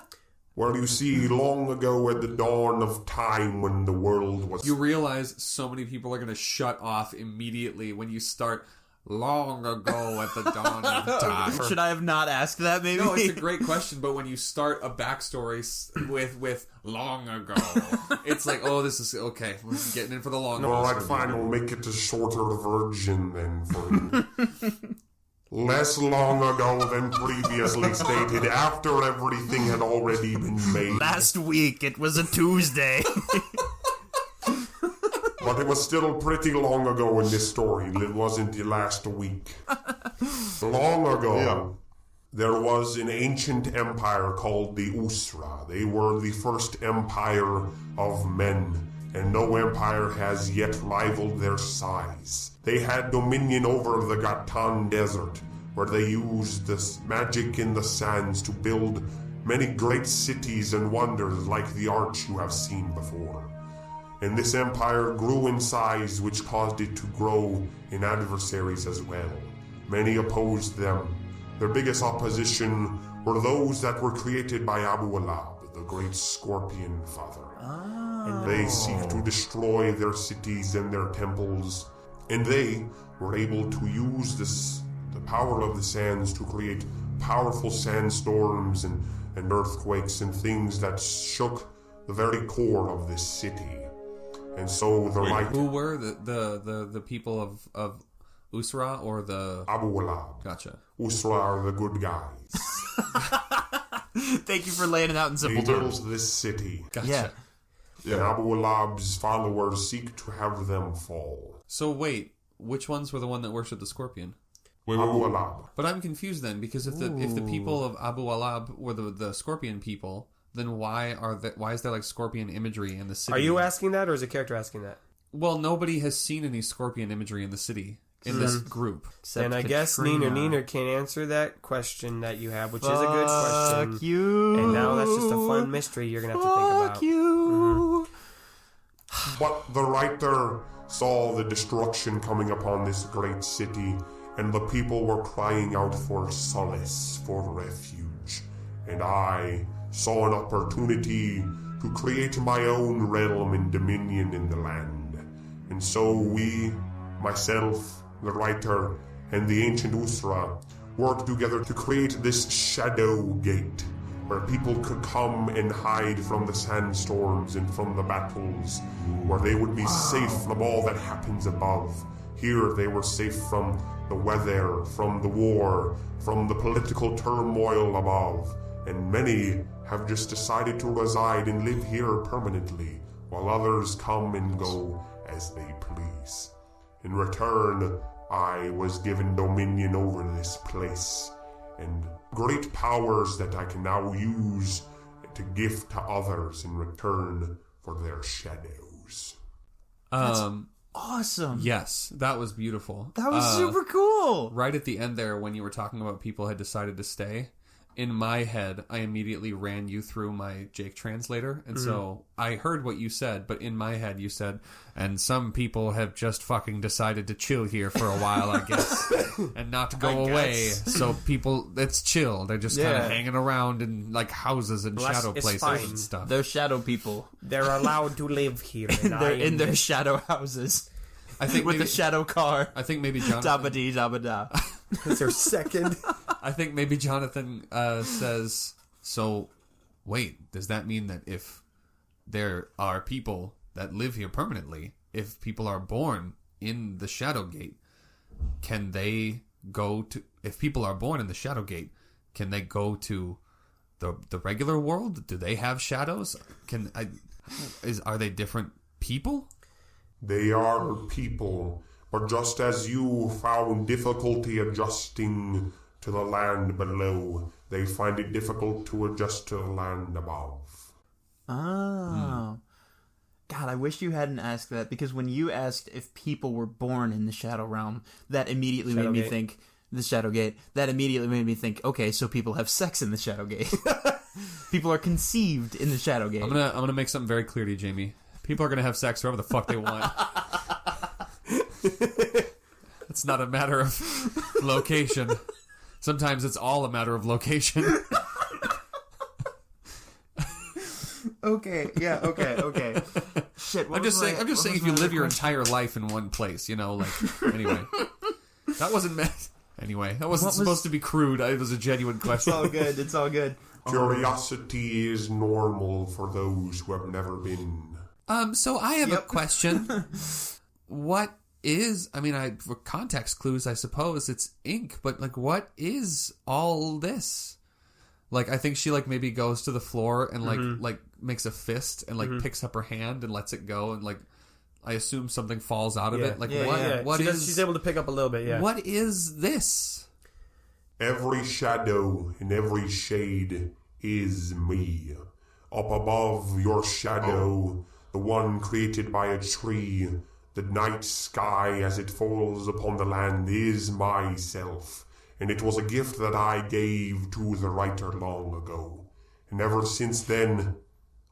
Well, you see, long ago at the dawn of time when the world was... You realize so many people are going to shut off immediately when you start long ago at the dawn of time. Should I have not asked that, maybe? No, it's a great question, but when you start a backstory with long ago, it's like, oh, this is okay. We're getting in for the long. All right, fine, we'll make it a shorter version then for you. Less long ago than previously stated, after everything had already been made. Last week, it was a Tuesday. But it was still pretty long ago in this story. It wasn't the last week. Long ago, there was an ancient empire called the Usra. They were the first empire of men, and no empire has yet rivaled their size. They had dominion over the Gatan Desert, where they used the magic in the sands to build many great cities and wonders like the arch you have seen before. And this empire grew in size, which caused it to grow in adversaries as well. Many opposed them. Their biggest opposition were those that were created by Abu Alab, the great scorpion father. And they seek to destroy their cities and their temples. And they were able to use the power of the sands to create powerful sandstorms and earthquakes and things that shook the very core of this city. And so the light... Who were the people of Usra or the... Abu Alab. Gotcha. Usra are the good guys. Thank you for laying it out in simple He terms. builds this city. Gotcha. And Abu Alab's followers seek to have them fall. So wait, which ones were the one that worshipped the scorpion? Abu Alab. But I'm confused then, because if the people of Abu Alab were the scorpion people, then why is there like scorpion imagery in the city? Are you asking that, or is a character asking that? Well, nobody has seen any scorpion imagery in the city in this group. And I guess Neener can answer that question that you have, which is a good question. Fuck you. And now that's just a fun mystery you're gonna have to think about. Fuck you. But the writer saw the destruction coming upon this great city, and the people were crying out for solace, for refuge. And I saw an opportunity to create my own realm and dominion in the land. And so we, myself, the writer, and the ancient Usra worked together to create this shadow gate, where people could come and hide from the sandstorms and from the battles, where they would be safe from all that happens above. Here they were safe from the weather, from the war, from the political turmoil above, and many have just decided to reside and live here permanently, while others come and go as they please. In return, I was given dominion over this place, and great powers that I can now use to gift to others in return for their shadows. Awesome. Yes, that was beautiful. That was super cool. Right at the end there, when you were talking about people had decided to stay, in my head, I immediately ran you through my Jake translator. And so I heard what you said, but in my head you said, and some people have just fucking decided to chill here for a while, I guess, and not to go away. So people, it's chill. They're just kind of hanging around in like houses and shadow places and stuff. They're shadow people. They're allowed to live here. And They're in their shadow houses. I think with a shadow car. I think maybe Jonathan... Dabba-dee, dabba-da. That's their second. I think maybe Jonathan says, so, wait, does that mean that if there are people that live here permanently, if people are born in the Shadowgate, can they go to... If people are born in the Shadowgate, can they go to the regular world? Do they have shadows? Are they different people? They are people, but just as you found difficulty adjusting to the land below, they find it difficult to adjust to the land above. Oh. God, I wish you hadn't asked that, because when you asked if people were born in the Shadow Realm, that immediately made me think, the Shadowgate, that immediately made me think, okay, so people have sex in the Shadowgate. People are conceived in the Shadowgate. I'm gonna make something very clear to you, Jamie. People are going to have sex wherever the fuck they want. It's not a matter of location. Sometimes it's all a matter of location. Okay. Shit. I'm just saying if you live your entire life in one place, anyway. That wasn't meant. Anyway, that wasn't supposed to be crude. It was a genuine question. It's all good. Curiosity is normal for those who have never been. So I have a question. What is, for context clues, I suppose it's ink, but what is all this? I think she maybe goes to the floor and like makes a fist and picks up her hand and lets it go and I assume something falls out of it. Like, Yeah. what is... She's able to pick up a little bit, yeah. What is this? Every shadow in every shade is me. Up above your shadow, the one created by a tree, the night sky as it falls upon the land is myself, and it was a gift that I gave to the writer long ago. And ever since then,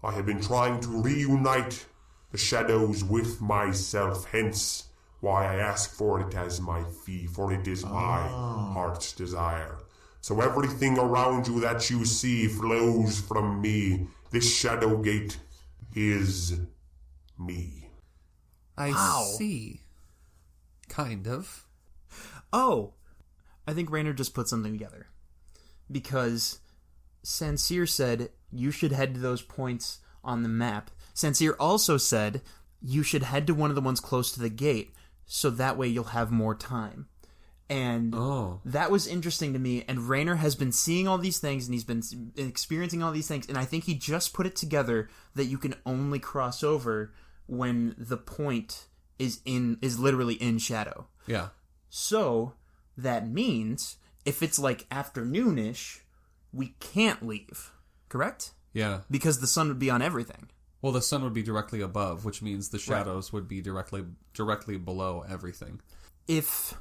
I have been trying to reunite the shadows with myself, hence why I ask for it as my fee, for it is my heart's desire. So everything around you that you see flows from me. This shadow gate is me. I see. Kind of. Oh, I think Raynor just put something together. Because Sansir said you should head to those points on the map. Sansir also said you should head to one of the ones close to the gate, so that way you'll have more time. And that was interesting to me, and Raynor has been seeing all these things, and he's been experiencing all these things, and I think he just put it together that you can only cross over when the point is literally in shadow. Yeah. So, that means, if it's like afternoonish, we can't leave. Correct? Yeah. Because the sun would be on everything. Well, the sun would be directly above, which means the shadows would be directly below everything. If...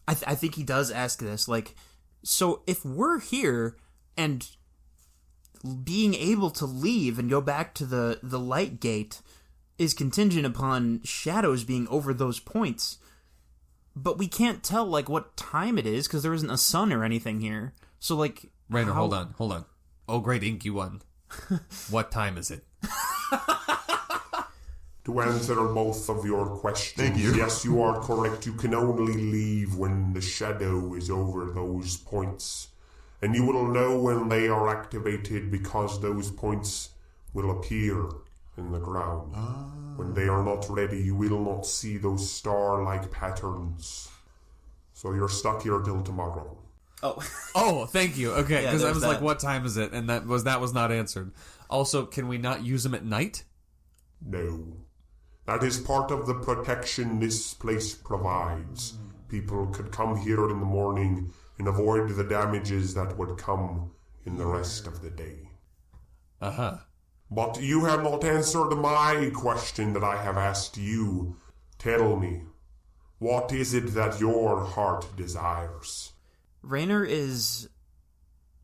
I think he does ask this, like, so if we're here and being able to leave and go back to the light gate is contingent upon shadows being over those points, but we can't tell, like, what time it is because there isn't a sun or anything here. So, like... Raynor, hold on. Oh, great inky one. What time is it? To answer both of your questions, yes, you are correct. You can only leave when the shadow is over those points. And you will know when they are activated because those points will appear in the ground. When they are not ready, you will not see those star-like patterns. So you're stuck here till tomorrow. Oh, thank you. Okay, because I was like, that. what time is it? And that was not answered. Also, can we not use them at night? No. That is part of the protection this place provides. People could come here in the morning and avoid the damages that would come in the rest of the day. Uh-huh. But you have not answered my question that I have asked you. Tell me, what is it that your heart desires? Raynor is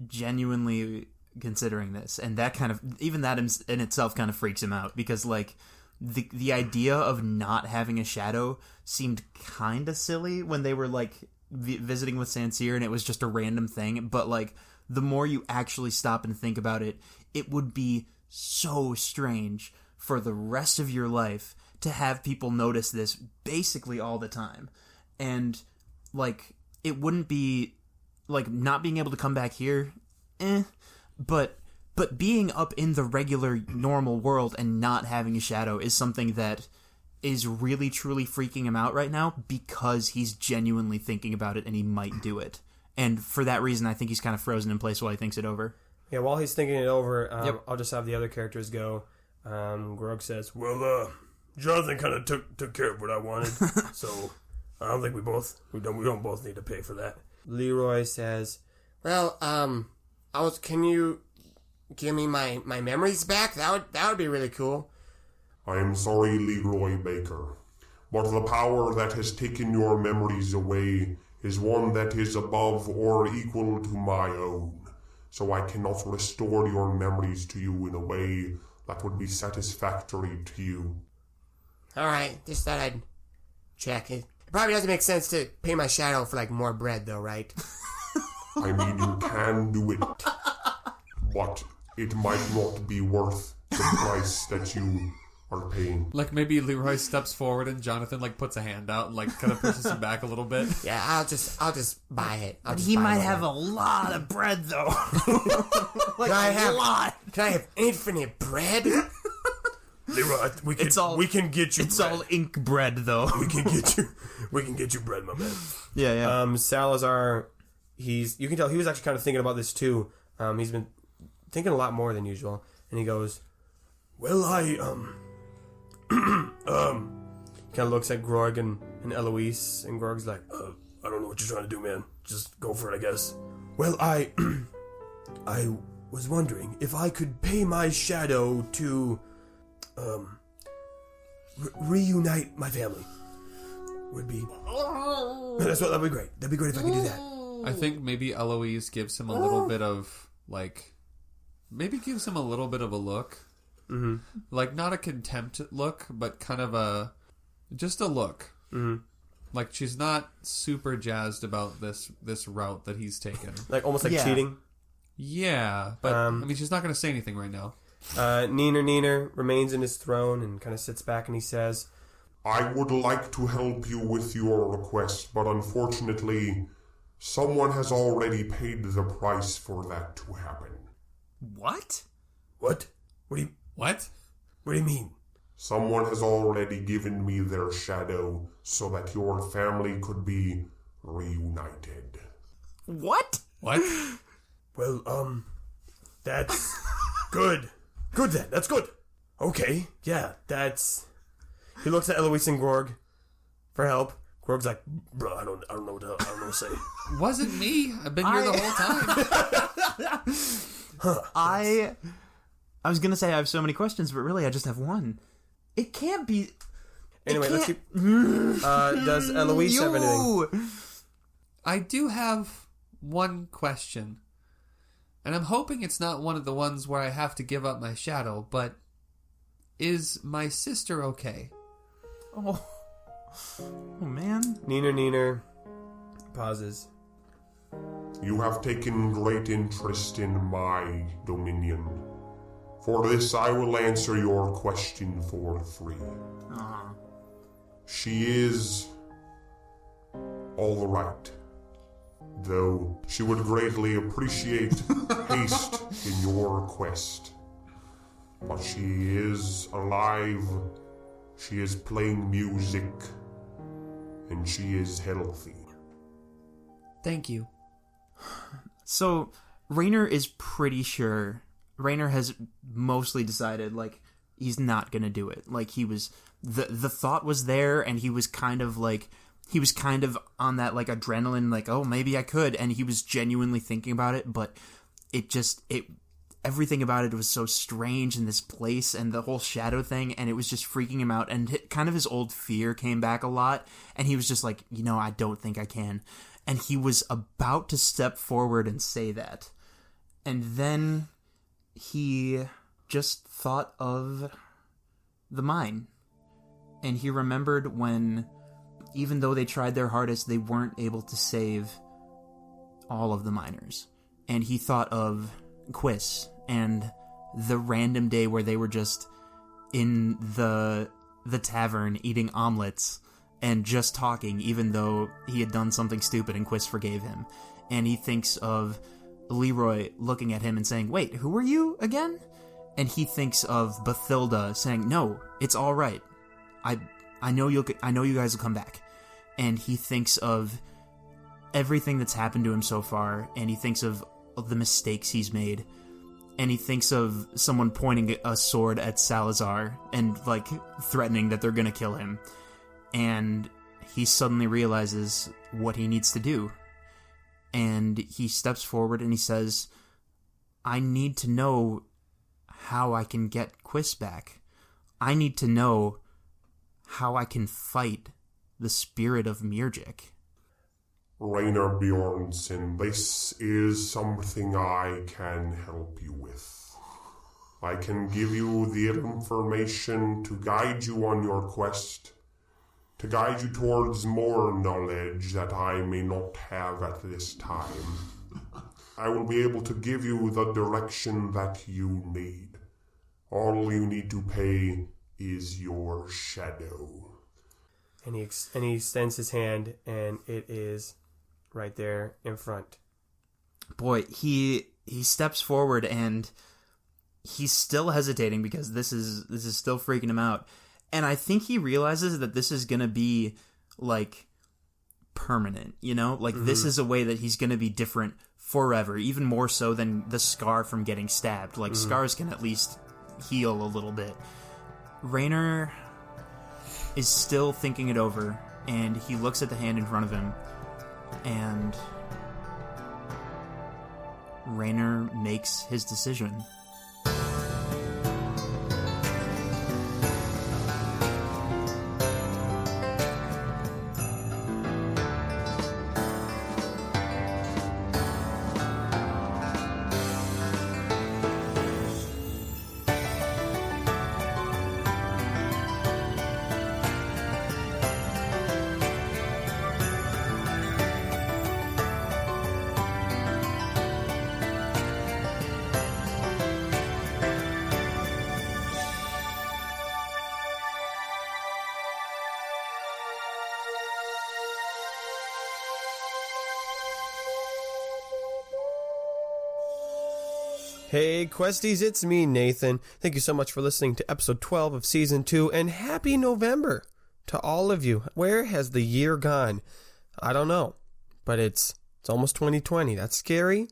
genuinely considering this, and that kind of... Even that in itself kind of freaks him out, because, like... The idea of not having a shadow seemed kind of silly when they were, like, visiting with Sansir and it was just a random thing. But, like, the more you actually stop and think about it, it would be so strange for the rest of your life to have people notice this basically all the time. And, like, it wouldn't be, like, not being able to come back here, But being up in the regular, normal world and not having a shadow is something that is really, truly freaking him out right now because he's genuinely thinking about it and he might do it. And for that reason, I think he's kind of frozen in place while he thinks it over. Yeah, while he's thinking it over, I'll just have the other characters go. Grog says, well, Jonathan kind of took care of what I wanted, so I don't think we don't both need to pay for that. Leroy says, well, can you... give me my memories back? That would be really cool. I am sorry, Leroy Baker, but the power that has taken your memories away is one that is above or equal to my own, so I cannot restore your memories to you in a way that would be satisfactory to you. Alright, just thought I'd check it. It probably doesn't make sense to pay my shadow for, like, more bread, though, right? I mean, you can do it, but it might not be worth the price that you are paying. Like, maybe Leroy steps forward and Jonathan, like, puts a hand out and, like, kind of pushes him back a little bit. Yeah, I'll just buy it. He might have a lot of bread, though. Like, Can I have infinite bread? Leroy, we can get you It's bread. all ink bread, though. We can get you bread, my man. Yeah. Salazar, you can tell he was actually kind of thinking about this too. He's been thinking a lot more than usual, and he goes, well, He kind of looks at Grog and Eloise, and Grog's like, I don't know what you're trying to do, man. Just go for it, I guess. Well, I was wondering if I could pay my shadow to, reunite my family. Would be... That'd be great. That'd be great if I could do that. I think maybe Eloise gives him a little bit of, like... Maybe gives him a little bit of a look. Mm-hmm. Like, not a contempt look, but kind of just a look. Mm-hmm. Like, she's not super jazzed about this route that he's taken. Like, almost like cheating? Yeah, but, I mean, she's not going to say anything right now. Neener remains in his throne and kind of sits back and he says, I would like to help you with your request, but unfortunately, someone has already paid the price for that to happen. What? What? What do you mean? Someone has already given me their shadow so that your family could be reunited. What? What? Well, that's good. Good then, that's good. Okay, yeah, that's... He looks at Eloise and Grog for help. Grog's like, bro, I don't know what to say. Wasn't me. I've been here the whole time. I was gonna say I have so many questions, but really I just have one. It can't be... Anyway, let's keep... does Eloise have anything? I do have one question. And I'm hoping it's not one of the ones where I have to give up my shadow, but is my sister okay? Oh man. Neener pauses. You have taken great interest in my dominion. For this, I will answer your question for free. She is all right, though she would greatly appreciate haste in your quest. But she is alive, she is playing music, and she is healthy. Thank you. So, Raynor is pretty sure. Raynor has mostly decided, like, he's not gonna do it. Like, he was... The thought was there, and he was kind of, like... He was kind of on that, like, adrenaline, like, oh, maybe I could. And he was genuinely thinking about it, but everything about it was so strange in this place and the whole shadow thing, and it was just freaking him out. And kind of his old fear came back a lot, and he was just like, I don't think I can. And he was about to step forward and say that. And then he just thought of the mine. And he remembered when, even though they tried their hardest, they weren't able to save all of the miners. And he thought of Quiz and the random day where they were just in the tavern eating omelets and just talking, even though he had done something stupid and Quiz forgave him. And he thinks of Leroy looking at him and saying, wait, who are you again? And he thinks of Bathilda saying, no, it's all right. I know you guys will come back. And he thinks of everything that's happened to him so far, and he thinks of the mistakes he's made. And he thinks of someone pointing a sword at Salazar and, like, threatening that they're gonna kill him. And he suddenly realizes what he needs to do. And he steps forward and he says, I need to know how I can get Quiz back. I need to know how I can fight the spirit of Mirjik. Raynor Bjornsson, this is something I can help you with. I can give you the information to guide you on your quest, to guide you towards more knowledge that I may not have at this time. I will be able to give you the direction that you need. All you need to pay is your shadow. And he extends his hand, and it is right there in front. Boy, he steps forward, and he's still hesitating because this is still freaking him out. And I think he realizes that this is gonna be, like, permanent, Like, this is a way that he's gonna be different forever, even more so than the scar from getting stabbed. Like, scars can at least heal a little bit. Raynor is still thinking it over, and he looks at the hand in front of him, and Raynor makes his decision. Hey Questies, it's me, Nathan. Thank you so much for listening to episode 12 of season 2, and happy November to all of you. Where has the year gone? I don't know, but it's almost 2020. That's scary,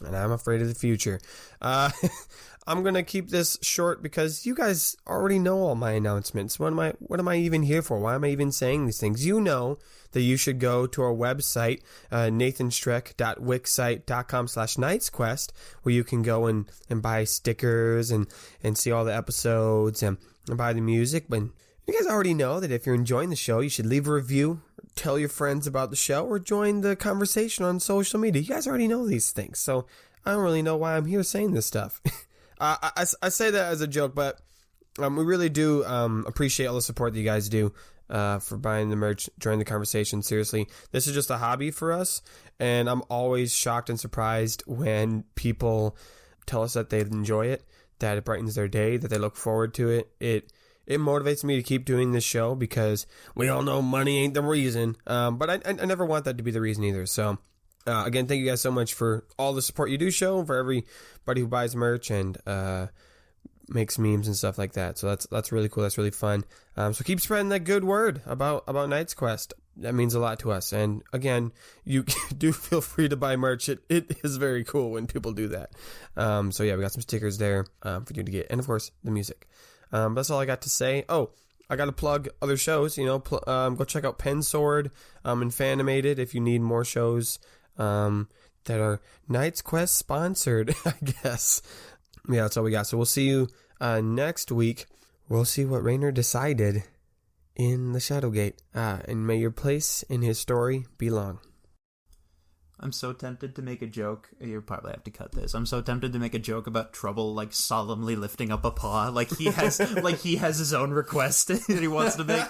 and I'm afraid of the future. I'm gonna keep this short because you guys already know all my announcements. What am I even here for? Why am I even saying these things? You know that you should go to our website, nathanstreck.wixsite.com/knightsquest, where you can go and buy stickers and see all the episodes and buy the music. But you guys already know that if you're enjoying the show, you should leave a review, tell your friends about the show, or join the conversation on social media. You guys already know these things, so I don't really know why I'm here saying this stuff. I say that as a joke, but we really do appreciate all the support that you guys do for buying the merch, joining the conversation. Seriously, this is just a hobby for us, and I'm always shocked and surprised when people tell us that they enjoy it, that it brightens their day, that they look forward to it. It motivates me to keep doing this show because we all know money ain't the reason, but I never want that to be the reason either. So again, thank you guys so much for all the support you do show, for everybody who buys merch and makes memes and stuff like that. So that's really cool. That's really fun. So keep spreading that good word about Knight's Quest. That means a lot to us. And again, you do feel free to buy merch. It is very cool when people do that. So yeah, we got some stickers there for you to get, and of course the music. That's all I got to say. Oh, I got to plug other shows. Go check out Pen Sword and Fanimated if you need more shows that are Knight's Quest sponsored, I guess. Yeah, that's all we got. So we'll see you next week. We'll see what Raynor decided in the Shadowgate. And may your place in his story be long. I'm so tempted to make a joke. You probably have to cut this. I'm so tempted to make a joke about Trouble, like, solemnly lifting up a paw, like he has his own request that he wants to make.